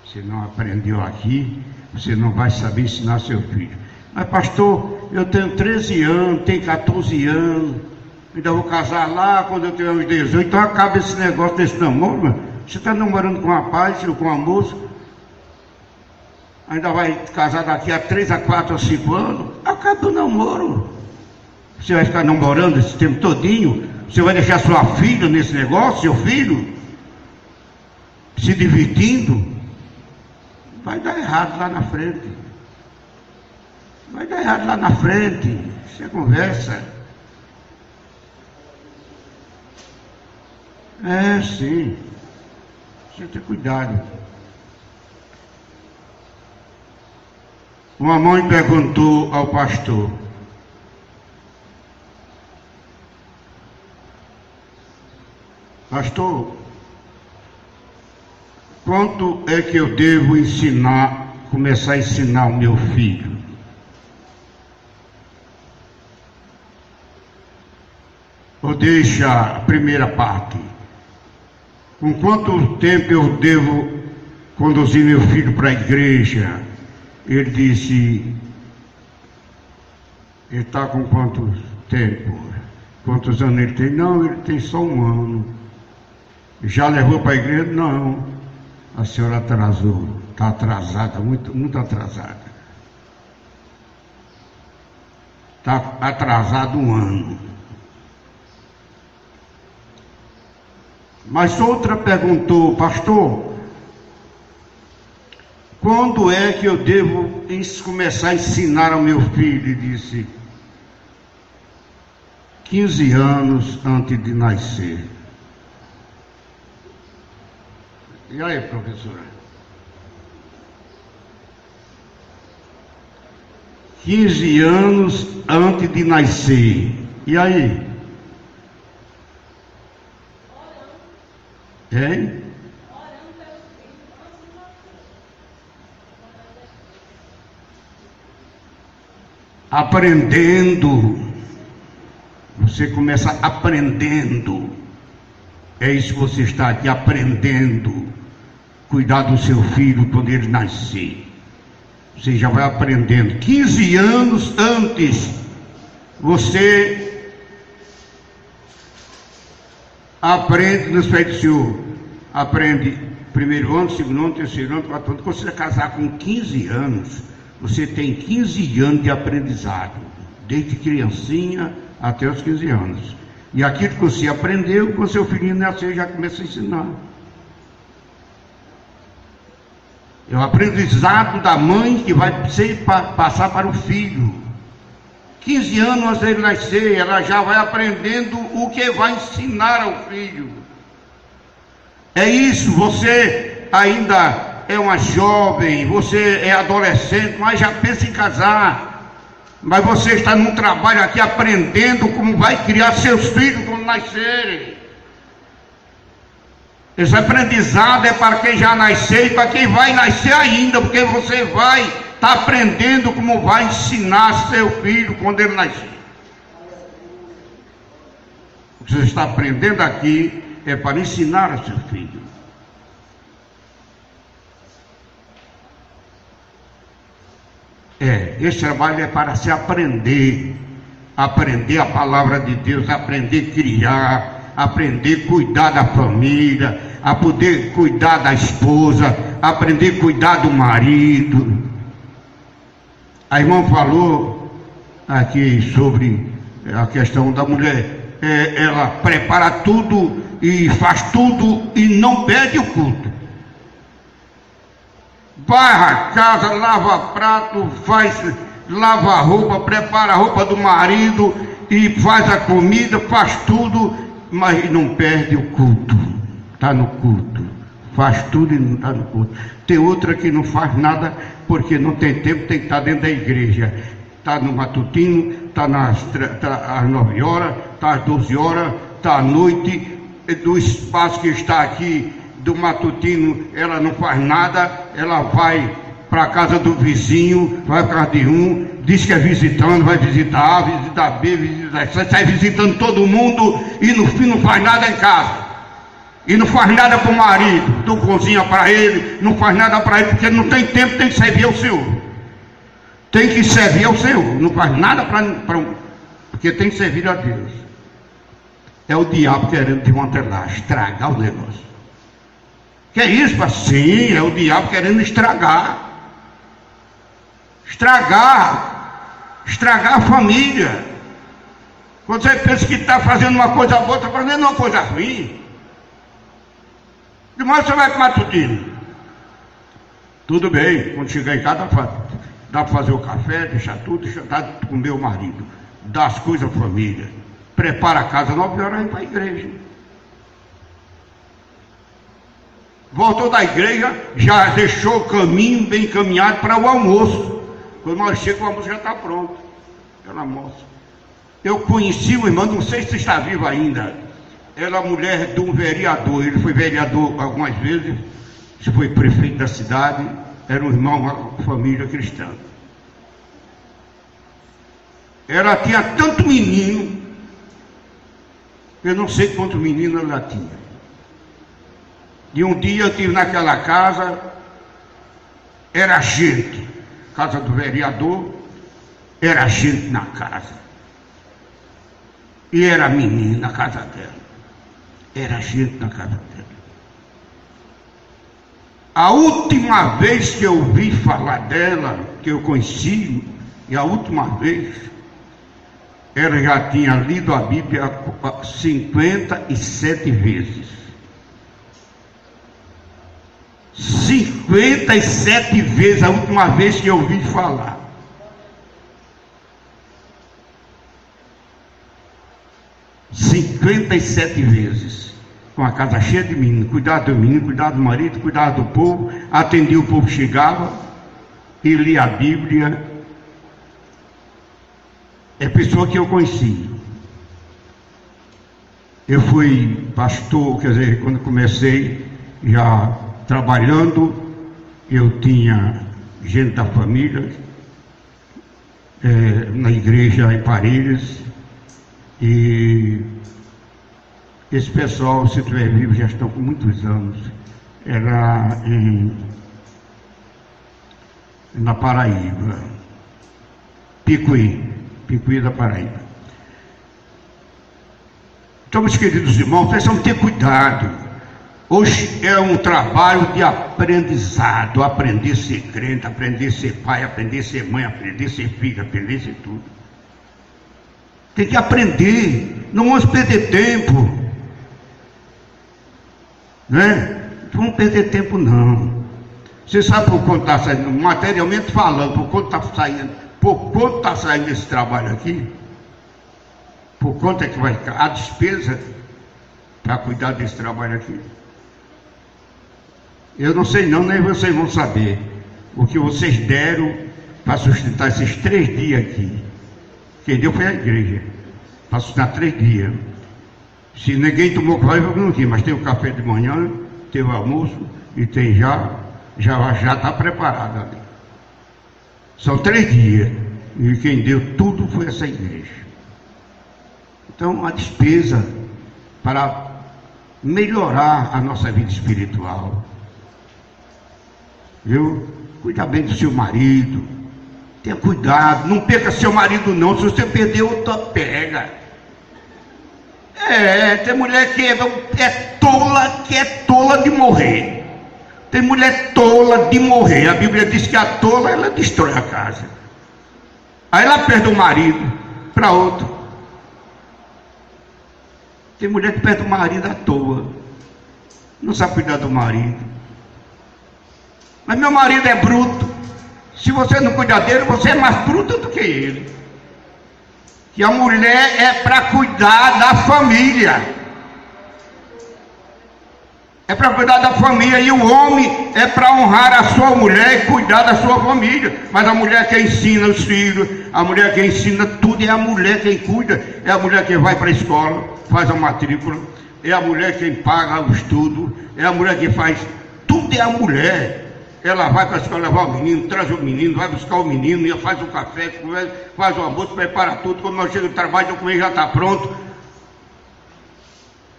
Você não aprendeu aqui, você não vai saber ensinar seu filho. Mas pastor, eu tenho 13 anos, tenho 14 anos, ainda vou casar lá quando eu tiver uns 18, então acaba esse negócio desse namoro, mano. Você está namorando com um rapaz ou com uma moça, ainda vai casar daqui a 3, a 4 ou 5 anos, acaba o namoro. Você vai ficar namorando esse tempo todinho? Você vai deixar sua filha nesse negócio, seu filho, se divertindo? Vai dar errado lá na frente. Vai dar errado lá na frente. Você conversa. É, sim. Você tem cuidado. Uma mãe perguntou ao pastor: pastor, quanto é que eu devo começar a ensinar o meu filho? Ou deixa a primeira parte? Com quanto tempo eu devo conduzir meu filho para a igreja? Ele disse: ele está com quanto tempo? Quantos anos ele tem? Não, ele tem só 1 ano. Já levou para a igreja? Não. A senhora atrasou. Está atrasada, muito atrasada. Está atrasado 1 ano. Mas outra perguntou: pastor, quando é que eu devo começar a ensinar ao meu filho? Ele disse: 15 anos antes de nascer. E aí, professora? 15 anos antes de nascer. E aí? Hein? Aprendendo. Você começa aprendendo. É isso que você está aqui aprendendo. Cuidar do seu filho quando ele nascer. Você já vai aprendendo. 15 anos antes, você aprende nos pés do Senhor. Aprende 1º ano, 2º ano, 3º ano, 4º ano. Quando você casar com 15 anos, você tem 15 anos de aprendizado. Desde criancinha até os 15 anos. E aquilo que você aprendeu, quando seu filhinho nascer, já começa a ensinar. É o aprendizado da mãe que vai passar para o filho. 15 anos antes dele nascer, ela já vai aprendendo o que vai ensinar ao filho. É isso, você ainda é uma jovem, você é adolescente, mas já pensa em casar. Mas você está num trabalho aqui aprendendo como vai criar seus filhos quando nascerem. Esse aprendizado é para quem já nasceu e para quem vai nascer ainda, porque você vai estar aprendendo como vai ensinar seu filho quando ele nascer. O que você está aprendendo aqui é para ensinar a seu filho. Esse trabalho é para se aprender a palavra de Deus, aprender a criar, aprender a cuidar da família, a poder cuidar da esposa, aprender a cuidar do marido. A irmã falou aqui sobre a questão da mulher, ela prepara tudo e faz tudo e não perde o culto. Varra a casa, lava prato, lava a roupa, prepara a roupa do marido e faz a comida, faz tudo, mas não perde o culto. Está no culto. Faz tudo e não está no culto. Tem outra que não faz nada porque não tem tempo, tem que estar dentro da igreja. Está no matutino, está às 9 horas, está às 12 horas, está à noite. Do espaço que está aqui, do matutino, ela não faz nada, ela vai para a casa do vizinho, vai para a casa de um, diz que é visitando, vai visitar A, visitar B, visitar C, sai visitando todo mundo e no fim não faz nada em casa. E não faz nada para o marido, não cozinha para ele, não faz nada para ele, porque não tem tempo, tem que servir ao Senhor. Tem que servir ao Senhor, não faz nada porque tem que servir a Deus. É o diabo querendo desmantelar, estragar o negócio. Que é isso, pastor? Sim, é o diabo querendo estragar a família. Quando você pensa que está fazendo uma coisa boa, está fazendo uma coisa ruim. De modo você vai para o matutino. Tudo bem, quando chegar em casa dá para fazer o café, deixar tudo, dá para comer o marido, dá as coisas à família. Prepara a casa, 9 horas vai para a igreja. Voltou da igreja, já deixou o caminho bem encaminhado para o almoço. Quando nós chegamos, o almoço já está pronto. Ela almoça. Eu conheci o irmão, não sei se está vivo ainda. Ela é mulher de um vereador. Ele foi vereador algumas vezes, foi prefeito da cidade. Era um irmão, uma família cristã. Ela tinha tanto menino. Eu não sei quantos meninos ela tinha. E um dia eu estive naquela casa, era gente, casa do vereador, era gente na casa. E era menina na casa dela. Era gente na casa dela. A última vez que eu ouvi falar dela, que eu conheci, e a última vez, ela já tinha lido a Bíblia 57 vezes. 57 vezes a última vez que eu ouvi falar. (57 vezes). Com a casa cheia de meninos, cuidar do menino, cuidar do marido, cuidar do povo, atendia o povo que chegava e lia a Bíblia. É pessoa que eu conheci. Eu fui pastor, quer dizer, quando comecei já trabalhando, eu tinha gente da família na igreja em Parelhas, e esse pessoal, se estiver vivo, já estão com muitos anos. Era na Paraíba, Picuí da Paraíba. Então, meus queridos irmãos, precisamos ter cuidado. Hoje é um trabalho de aprendizado, aprender a ser crente, aprender a ser pai, aprender a ser mãe, aprender a ser filho, aprender a ser tudo. Tem que aprender, não vamos perder tempo, né? Não vamos perder tempo não. Você sabe por quanto está saindo, materialmente falando, por quanto está saindo esse trabalho aqui? Por quanto é que vai ficar a despesa para cuidar desse trabalho aqui? Eu não sei não, nem vocês vão saber o que vocês deram para sustentar esses 3 dias aqui. Quem deu foi a igreja, para sustentar 3 dias. Se ninguém tomou café, eu não tinha, mas tem o café de manhã, tem o almoço e tem já está preparado ali. São 3 dias, e quem deu tudo foi essa igreja. Então, a despesa para melhorar a nossa vida espiritual, viu? Cuida bem do seu marido, tenha cuidado, não perca seu marido não, se você perder, outra pega. Tem mulher que é tola de morrer. Tem mulher tola de morrer. A Bíblia diz que a tola, ela destrói a casa. Aí ela perde o marido para outro. Tem mulher que perde o marido à toa, não sabe cuidar do marido. Mas meu marido é bruto. Se você não cuidar dele, você é mais bruto do que ele. Que a mulher é para cuidar da família. É para cuidar da família, e o homem é para honrar a sua mulher e cuidar da sua família. Mas a mulher que ensina os filhos, a mulher que ensina tudo, é a mulher quem cuida, é a mulher que vai para a escola, faz a matrícula, é a mulher quem paga o estudo, é a mulher que faz, tudo é a mulher. Ela vai para a escola levar o menino, traz o menino, vai buscar o menino, faz o café, faz o almoço, prepara tudo. Quando nós chegamos do trabalho, o comida já está pronto.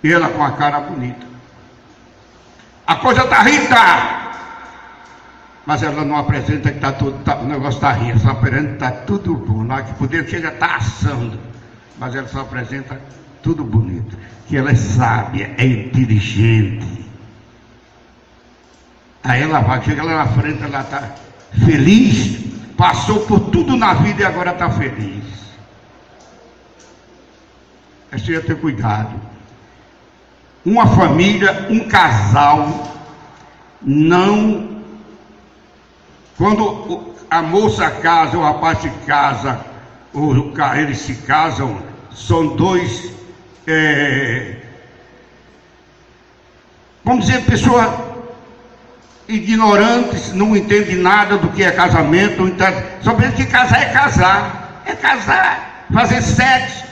E ela com a cara bonita. A coisa está rica, mas ela não apresenta que o negócio está rico, só apresenta que está tudo bom. Na hora que poder chega, está assando, mas ela só apresenta tudo bonito. Que ela é sábia, é inteligente. Aí ela vai, chega lá na frente, ela está feliz, passou por tudo na vida e agora está feliz. É preciso ter cuidado. Uma família, um casal, não, quando a moça casa, o rapaz se casa, ou eles se casam, são dois, vamos dizer, pessoas ignorantes, não entendem nada do que é casamento, só pensa que casar é casar, fazer sexo.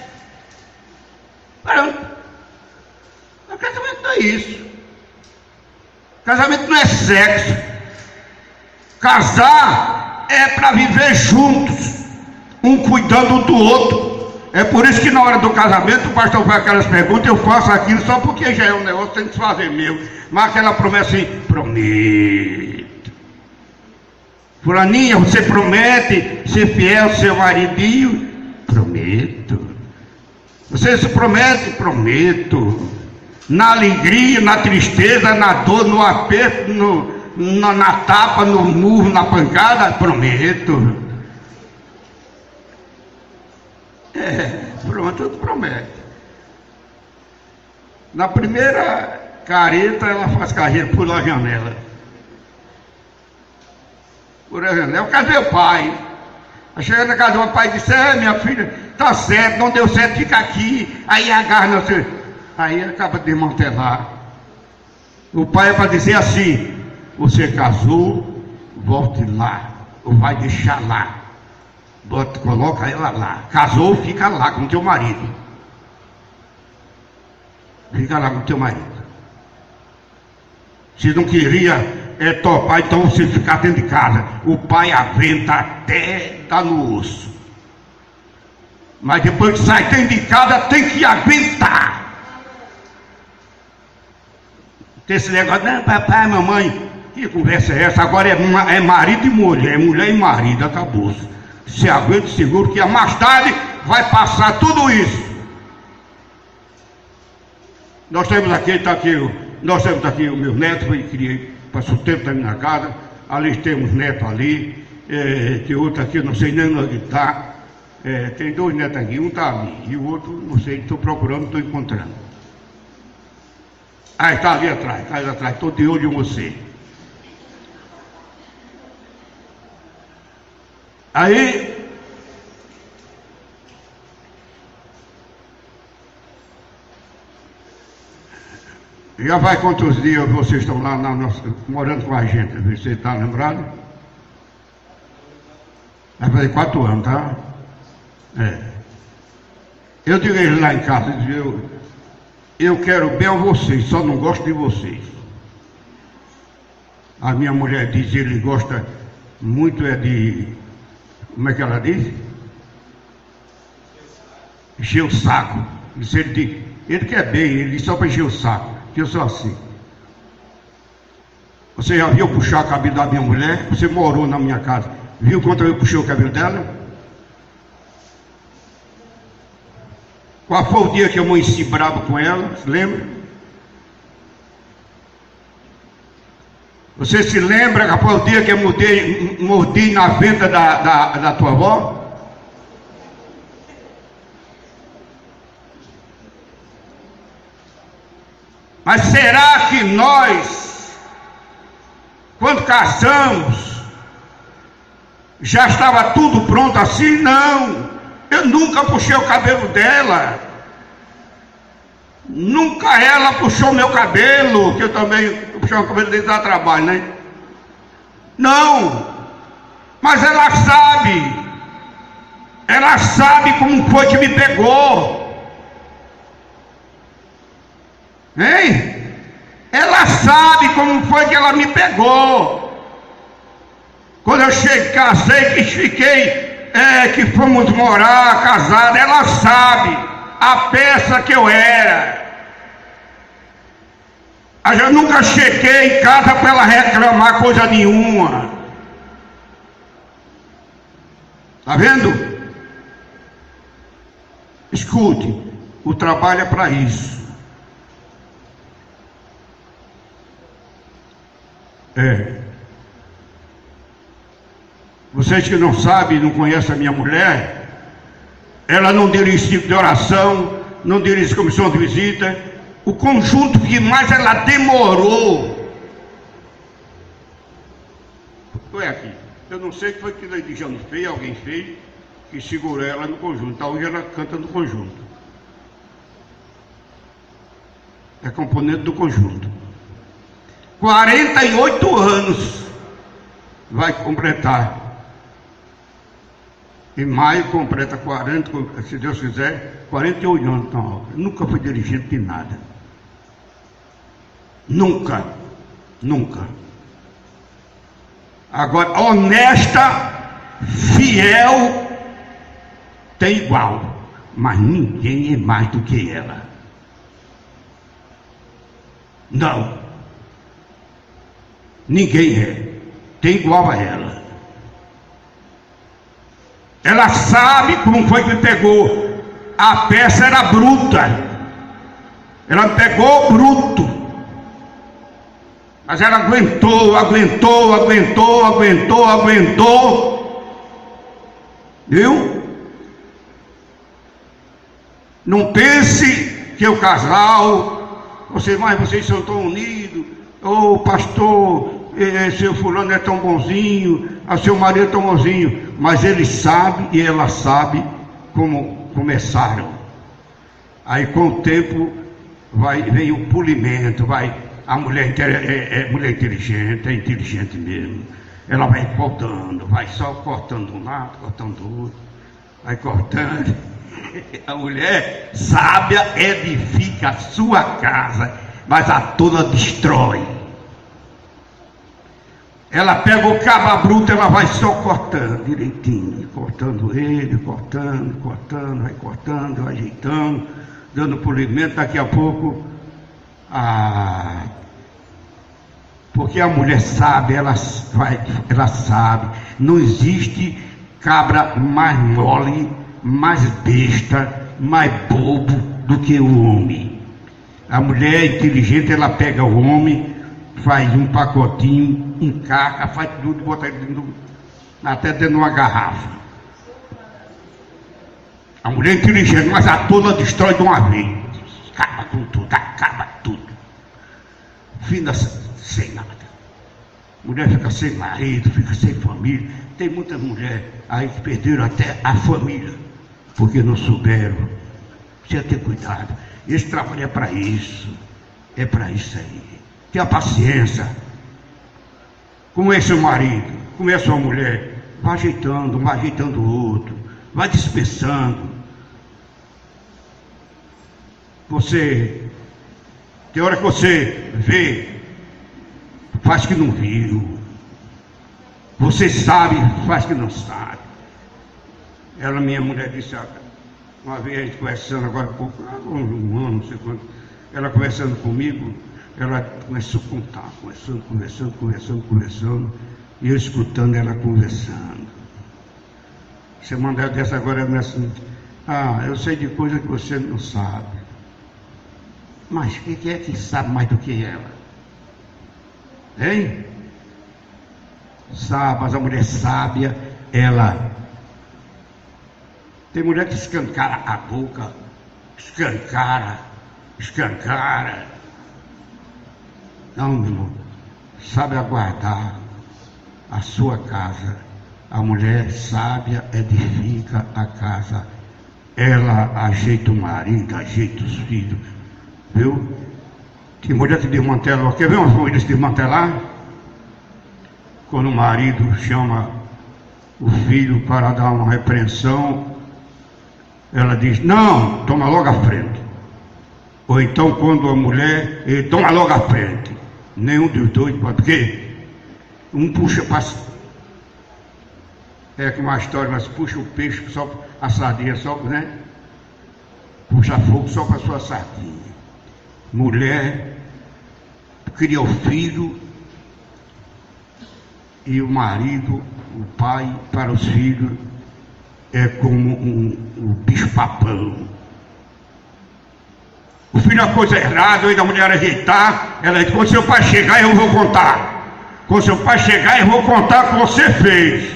Pronto. Casamento não é isso. Casamento não é sexo. Casar é para viver juntos, um cuidando do outro. É por isso que na hora do casamento o pastor faz aquelas perguntas, eu faço aquilo só porque já é um negócio, tem que se fazer meu. Mas aquela promessa assim, prometo. Fulaninha, você promete ser fiel ao seu maridinho? Prometo. Você se promete? Prometo. Na alegria, na tristeza, na dor, no aperto, na tapa, no murro, na pancada, prometo. Pronto, tudo promete. Na primeira careta, ela faz carreira, pula a janela. Pula a janela. Eu casei meu pai. Aí chegando na casa do meu pai e disse, minha filha, tá certo, não deu certo, fica aqui. Aí agarra no seu... Aí acaba de desmantelar. O pai é para dizer assim, você casou, volte lá, ou vai deixar lá. Coloca ela lá. Casou, fica lá com teu marido. Fica lá com teu marido. Se não queria topar, então você ficar dentro de casa. O pai aguenta até dar no osso. Mas depois que sai dentro de casa, tem que aguentar. Esse negócio, não, papai, mamãe, que conversa é essa? Agora é marido e mulher, mulher e marido, acabou. Se aguenta, seguro que mais tarde vai passar tudo isso. Nós temos aqui, nós temos aqui o meu neto, que criei, passou tempo na minha casa. Ali temos neto ali, tem outro aqui, eu não sei nem onde está. Tem dois netos aqui, um está ali, e o outro, não sei, estou procurando, estou encontrando. Ah, está ali atrás, estou de olho em você. Aí, já vai quantos dias vocês estão lá morando com a gente? Você está lembrado? Vai fazer 4 anos, tá? Eu digo eles lá em casa, eu quero bem a vocês, só não gosto de vocês. A minha mulher diz, ele gosta muito de... Como é que ela diz? Encher o saco. Ele quer bem, ele diz só para encher o saco, que eu sou assim. Você já viu puxar o cabelo da minha mulher? Você morou na minha casa. Viu quanto eu puxei o cabelo dela? Qual foi o dia que eu amanheci bravo com ela? Se lembra? Você se lembra qual foi o dia que eu mordi na venda da tua avó? Mas será que nós, quando casamos, já estava tudo pronto assim? Não, eu nunca puxei o cabelo dela. Nunca ela puxou meu cabelo, que eu também puxei o cabelo desde o trabalho, né? Não, mas ela sabe como foi que me pegou, hein? Ela sabe como foi que ela me pegou, quando eu cheguei, casei, que fiquei, que fomos morar, casados, ela sabe a peça que eu era. Eu nunca cheguei em casa para ela reclamar coisa nenhuma. Está vendo? Escute, o trabalho é para isso. Vocês que não sabem, não conhecem a minha mulher, ela não dirige tipo de oração, não dirige comissão de visita. O conjunto que mais ela demorou foi aqui. Eu não sei o que foi que Lady Jane fez, alguém fez, que segurou ela no conjunto. Então hoje ela canta no conjunto. É componente do conjunto. 48 anos vai completar. Em maio completa 40, se Deus quiser, 48 anos na obra. Nunca foi dirigido de nada. Nunca. Agora, honesta, fiel, tem igual, mas ninguém é mais do que ela. Não. Ninguém é. Tem igual a ela. Ela sabe como foi que me pegou. A peça era bruta. Ela me pegou bruto. Mas ela aguentou. Viu? Não pense que o casal, vocês são tão unidos. Ô pastor, seu fulano é tão bonzinho, a seu marido é tão bonzinho. Mas ele sabe e ela sabe como começaram. Aí com o tempo vem o polimento, a mulher é mulher inteligente, é inteligente mesmo. Ela vai cortando, vai só cortando um lado, cortando do outro, vai cortando. A mulher sábia edifica a sua casa, mas a tola destrói. Ela pega o caba bruto, ela vai só cortando direitinho, cortando ele, vai cortando, vai ajeitando, dando polimento. Daqui a pouco, porque a mulher sabe, ela sabe, não existe cabra mais mole, mais besta, mais bobo do que o homem. A mulher inteligente, ela pega o homem, faz um pacotinho, encaca, faz tudo, bota até dentro de uma garrafa. A mulher inteligente, mas a tola destrói de uma vez. Acaba com tudo, acaba tudo. Fina sem nada. Mulher fica sem marido, fica sem família. Tem muitas mulheres aí que perderam até a família, porque não souberam. Precisa ter cuidado. Esse trabalho é para isso. É para isso aí. Tenha paciência. Como é seu marido, como é sua mulher, vai ajeitando o outro, vai dispensando. Tem hora que você vê, faz que não viu. Você sabe, faz que não sabe. Minha mulher disse, uma vez a gente conversando agora há pouco, um ano, não sei quanto, ela conversando comigo, ela começou a contar, conversando, e eu escutando ela conversando. Semana dessa agora ela me assim, eu sei de coisa que você não sabe. Mas quem é que sabe mais do que ela? Hein? Sabe, mas a mulher sábia, ela... Tem mulher que escancara a boca, escancara. Não, meu irmão, sabe aguardar a sua casa. A mulher sábia edifica a casa. Ela ajeita o marido, ajeita os filhos. Viu? Tem mulher que desmantela. Quer ver umas mulheres desmantelar? Quando o marido chama o filho para dar uma repreensão, ela diz: não, toma logo à frente. Ou então quando a mulher, toma logo à frente. Nenhum dos dois pode, porque um puxa para... É que uma história, mas puxa o peixe só, a sardinha só, né? Puxa fogo só para sua sardinha. Mulher cria o filho e o marido, o pai, para os filhos é como um bicho-papão. O filho é uma coisa errada, aí a mulher rejeitar, ela diz: quando seu pai chegar eu vou contar. Quando seu pai chegar eu vou contar o que você fez.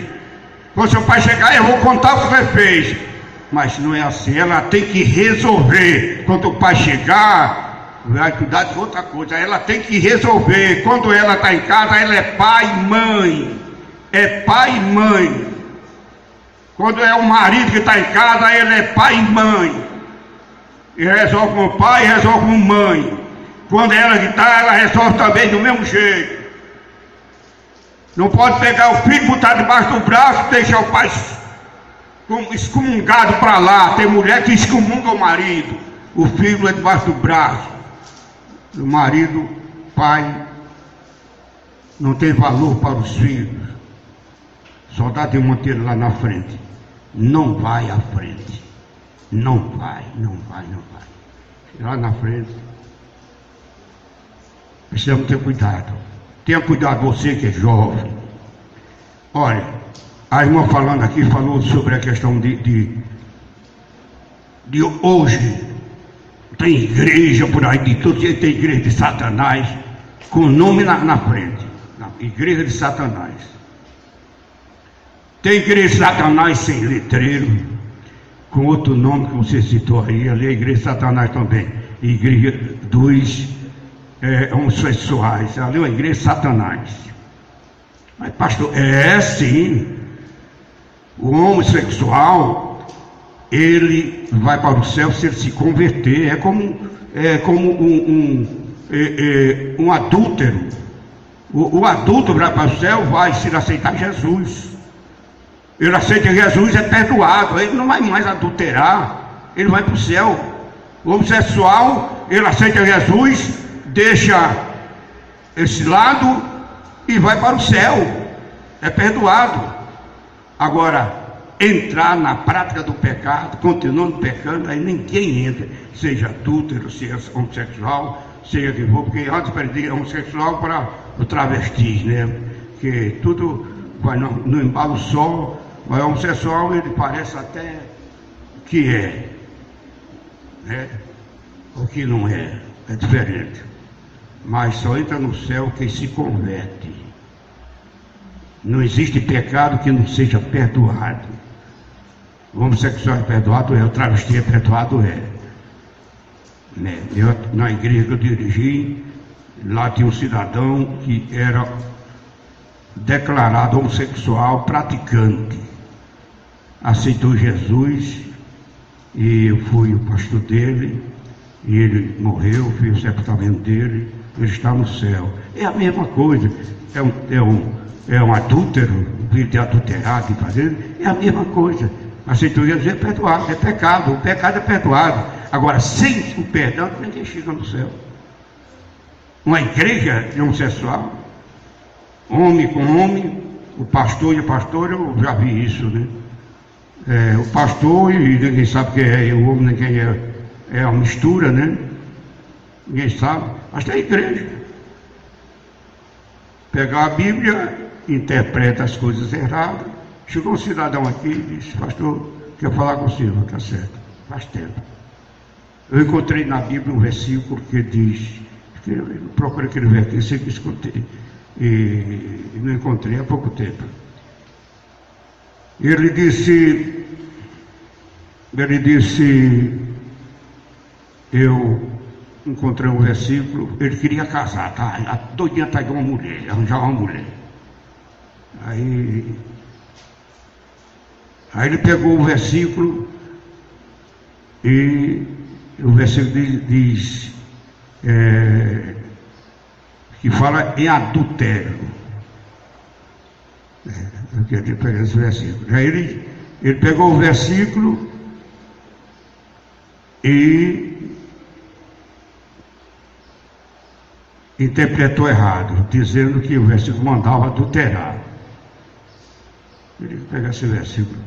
Quando seu pai chegar eu vou contar o que você fez. Mas não é assim, ela tem que resolver. Quando o pai chegar, vai cuidar de outra coisa. Ela tem que resolver. Quando ela está em casa, ela é pai e mãe. É pai e mãe. Quando é o marido que está em casa, ele é pai e mãe. E resolve com o pai e resolve com mãe. Quando é ela que está, ela resolve também do mesmo jeito. Não pode pegar o filho, botar debaixo do braço e deixar o pai excomungado para lá. Tem mulher que excomunga o marido. O filho é debaixo do braço. O marido, pai, não tem valor para os filhos. Só dá de manter lá na frente. Não vai à frente. Não vai. Lá na frente. Precisamos ter cuidado. Tenha cuidado você que é jovem. Olha, a irmã falando aqui, falou sobre a questão de hoje. Tem igreja por aí, de todo jeito tem igreja de Satanás, com o nome na frente. Igreja de Satanás. Tem igreja de Satanás sem letreiro, com outro nome que você citou aí, ali é a igreja de Satanás também. Igreja dos homossexuais, ali é a igreja de Satanás. Mas pastor, sim, o homossexual, ele vai para o céu se ele se converter. É como um adúltero. O adúltero vai para o céu, vai se ele aceitar Jesus. Ele aceita Jesus, é perdoado, ele não vai mais adulterar, ele vai para o céu. O homossexual, ele aceita Jesus, deixa esse lado e vai para o céu, é perdoado. Agora, entrar na prática do pecado, continuando pecando, aí ninguém entra, seja adúltero, seja homossexual, seja que for, porque antes perdia homossexual para o travestis, né? Que tudo vai no embalo só, mas o homossexual ele parece até que é, né? O que não é, é diferente. Mas só entra no céu quem se converte. Não existe pecado que não seja perdoado. O homossexual é perdoado, o travesti é perdoado, né? Na igreja que eu dirigi, lá tinha um cidadão que era declarado homossexual praticante. Aceitou Jesus e eu fui o pastor dele, e ele morreu, fiz o sepultamento dele, ele está no céu. É a mesma coisa, é um adúltero, filho de adulterado, de fazer, é a mesma coisa. Aceitou Jesus, é perdoado, é pecado, o pecado é perdoado. Agora, sem o perdão, ninguém chega no céu. Uma igreja de homossexual, homem com homem, o pastor e a pastora, eu já vi isso, né? O pastor, e ninguém sabe quem é o homem, quem é uma mistura, né? Ninguém sabe, mas tem igreja. Pegar a Bíblia, interpreta as coisas erradas. Chegou um cidadão aqui e disse: pastor, quero falar com o senhor. Está certo, faz tempo. Eu encontrei na Bíblia um versículo que diz, que eu procurei aquele versículo, sempre escutei, e não encontrei há pouco tempo. Ele disse, eu encontrei um versículo, ele queria casar, tá doidinho atrás de uma mulher, arranjar uma mulher. Aí ele pegou o versículo e o versículo diz: que fala em adultério. Eu queria pegar esse versículo. Aí ele pegou o versículo e interpretou errado, dizendo que o versículo mandava adulterar. Eu queria pegar esse versículo.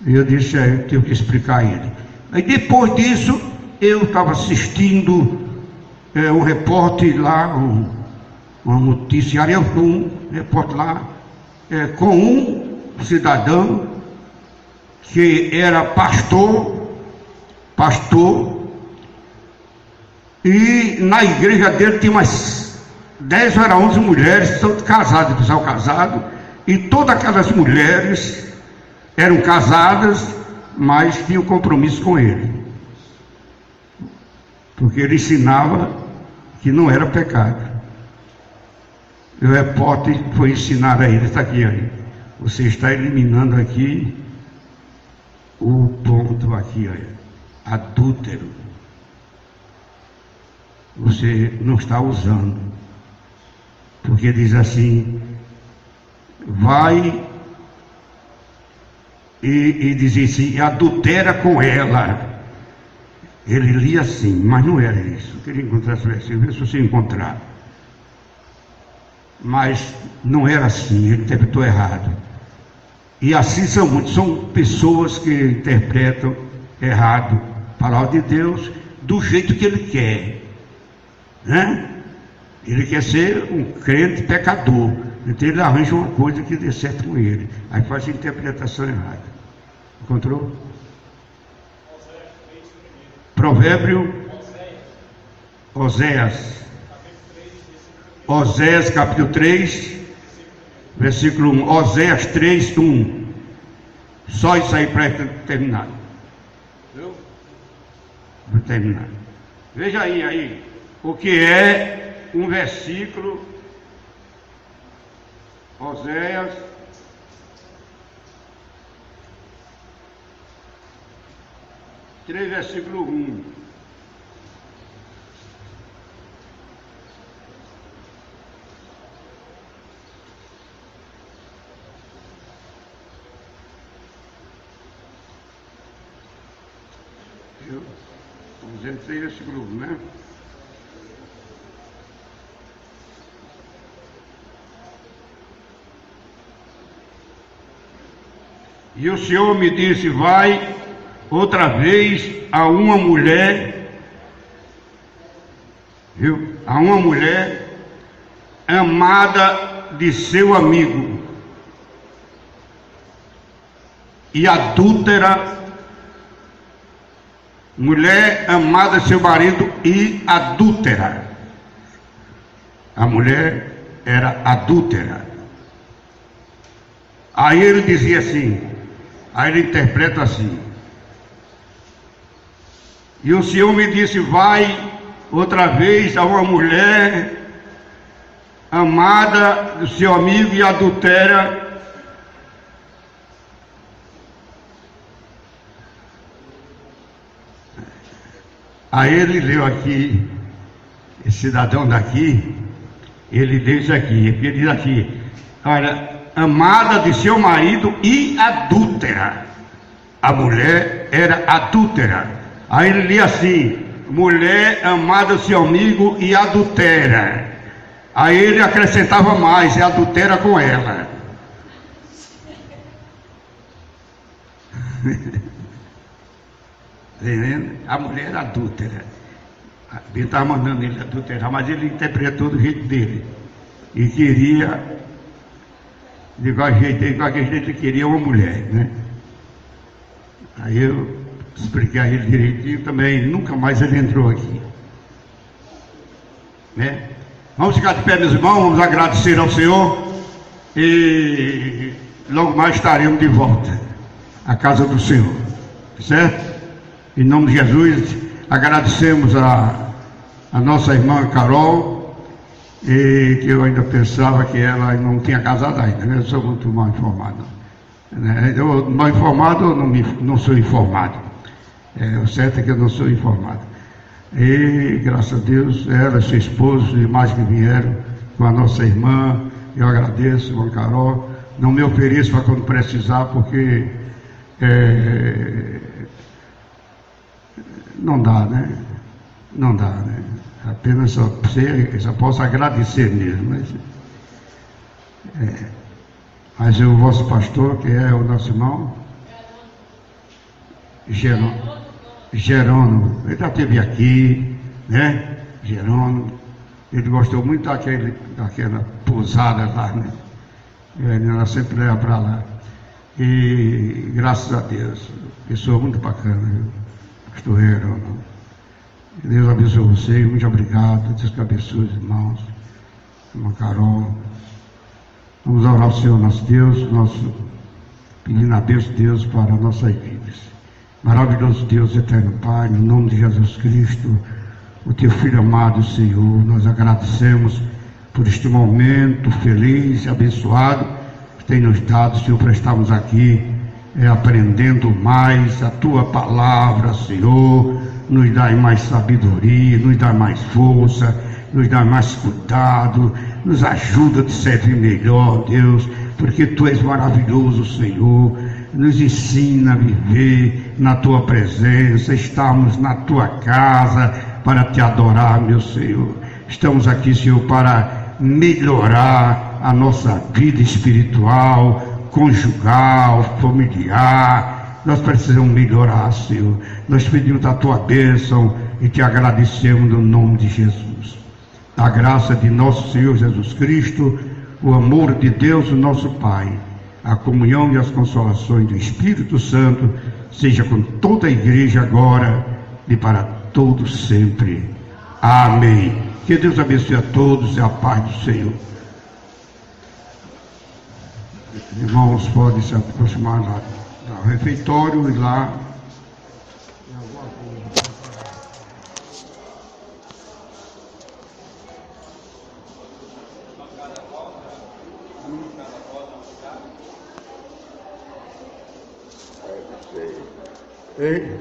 E eu disse a ele, tenho que explicar a ele. Aí depois disso, eu estava assistindo um repórter lá, uma noticiária, um repórter lá, com um cidadão que era pastor, e na igreja dele tinha umas 10 ou 11 mulheres, todas casadas, pessoal casado, e todas aquelas mulheres eram casadas, mas tinham compromisso com ele, porque ele ensinava que não era pecado. O repórter foi ensinar a ele, está aqui, aí. Você está eliminando aqui o ponto aqui, olha, adúltero. Você não está usando, porque diz assim, vai e diz assim, adultera com ela. Ele lia assim, mas não era isso. Eu queria encontrar esse versículo, ver se você encontrar. Mas não era assim, ele interpretou errado. E assim são muitos, são pessoas que interpretam errado a palavra de Deus do jeito que ele quer, né? Ele quer ser um crente pecador, então ele arranja uma coisa que dê certo com ele, aí faz a interpretação errada. Encontrou? Provérbio, Oséias capítulo 3, versículo 1. Oséias 3, 1. Só isso aí para terminar. Viu? Vou terminar. Veja aí o que é um versículo. Oséias 3, versículo 1. Oséias 3, versículo 1, né? E o Senhor me disse, vai outra vez a uma mulher, viu? A uma mulher amada de seu amigo e adúltera, mulher amada de seu marido e adúltera. A mulher era adúltera. Aí ele dizia assim, aí ele interpreta assim, e o Senhor me disse, vai outra vez a uma mulher amada do seu amigo e adultera, aí ele leu aqui, esse cidadão daqui, ele leu isso aqui, ele diz aqui, olha, amada de seu marido e adúltera. A mulher era adúltera. Aí ele lia assim, mulher amada do seu amigo e adultera. Aí ele acrescentava mais, e adultera com ela. Entendendo? A mulher era adúltera. Ele estava mandando ele adulterar, mas ele interpretou do jeito dele. E queria, de qualquer jeito ele queria uma mulher, né? Aí eu expliquei a ele direitinho também, nunca mais ele entrou aqui, né? Vamos ficar de pé, meus irmãos, vamos agradecer ao Senhor e logo mais estaremos de volta à casa do Senhor, certo? Em nome de Jesus, agradecemos a nossa irmã Carol, e que eu ainda pensava que ela não tinha casado ainda, né? Eu sou muito mal informado, né? Eu mal informado, não sou informado. O certo é que eu não sou informado. E, graças a Deus, ela e seu esposo e mais que vieram com a nossa irmã, eu agradeço, irmã Carol. Não me ofereço para quando precisar, porque não dá, né? Não dá, né? Apenas só posso agradecer mesmo. Mas o vosso pastor, que é o nosso irmão Jerônimo, ele já esteve aqui, né? Jerônimo, ele gostou muito daquela pousada lá, né? Ela sempre leva para lá. E graças a Deus, pessoa muito bacana, viu? Pastor Jerônimo. Deus abençoe você, muito obrigado. Deus que abençoe os irmãos, irmã Carol. Vamos orar ao Senhor nosso Deus, pedindo a Deus para nossas vidas. Maravilhoso Deus, eterno Pai, no nome de Jesus Cristo, o teu Filho amado, Senhor, nós agradecemos por este momento feliz e abençoado que tem nos dado, Senhor, para estarmos aqui aprendendo mais a tua palavra, Senhor. Nos dá mais sabedoria, nos dá mais força, nos dá mais cuidado, nos ajuda a te servir melhor, Deus, porque tu és maravilhoso, Senhor. Nos ensina a viver na tua presença, estamos na tua casa para te adorar, meu Senhor. Estamos aqui, Senhor, para melhorar a nossa vida espiritual, conjugal, familiar. Nós precisamos melhorar, Senhor. Nós pedimos a tua bênção e te agradecemos no nome de Jesus. A graça de nosso Senhor Jesus Cristo, o amor de Deus, o nosso Pai, a comunhão e as consolações do Espírito Santo, seja com toda a igreja agora e para todos sempre. Amém. Que Deus abençoe a todos e a paz do Senhor. Irmãos, podem se aproximar lá do refeitório e lá. Ei.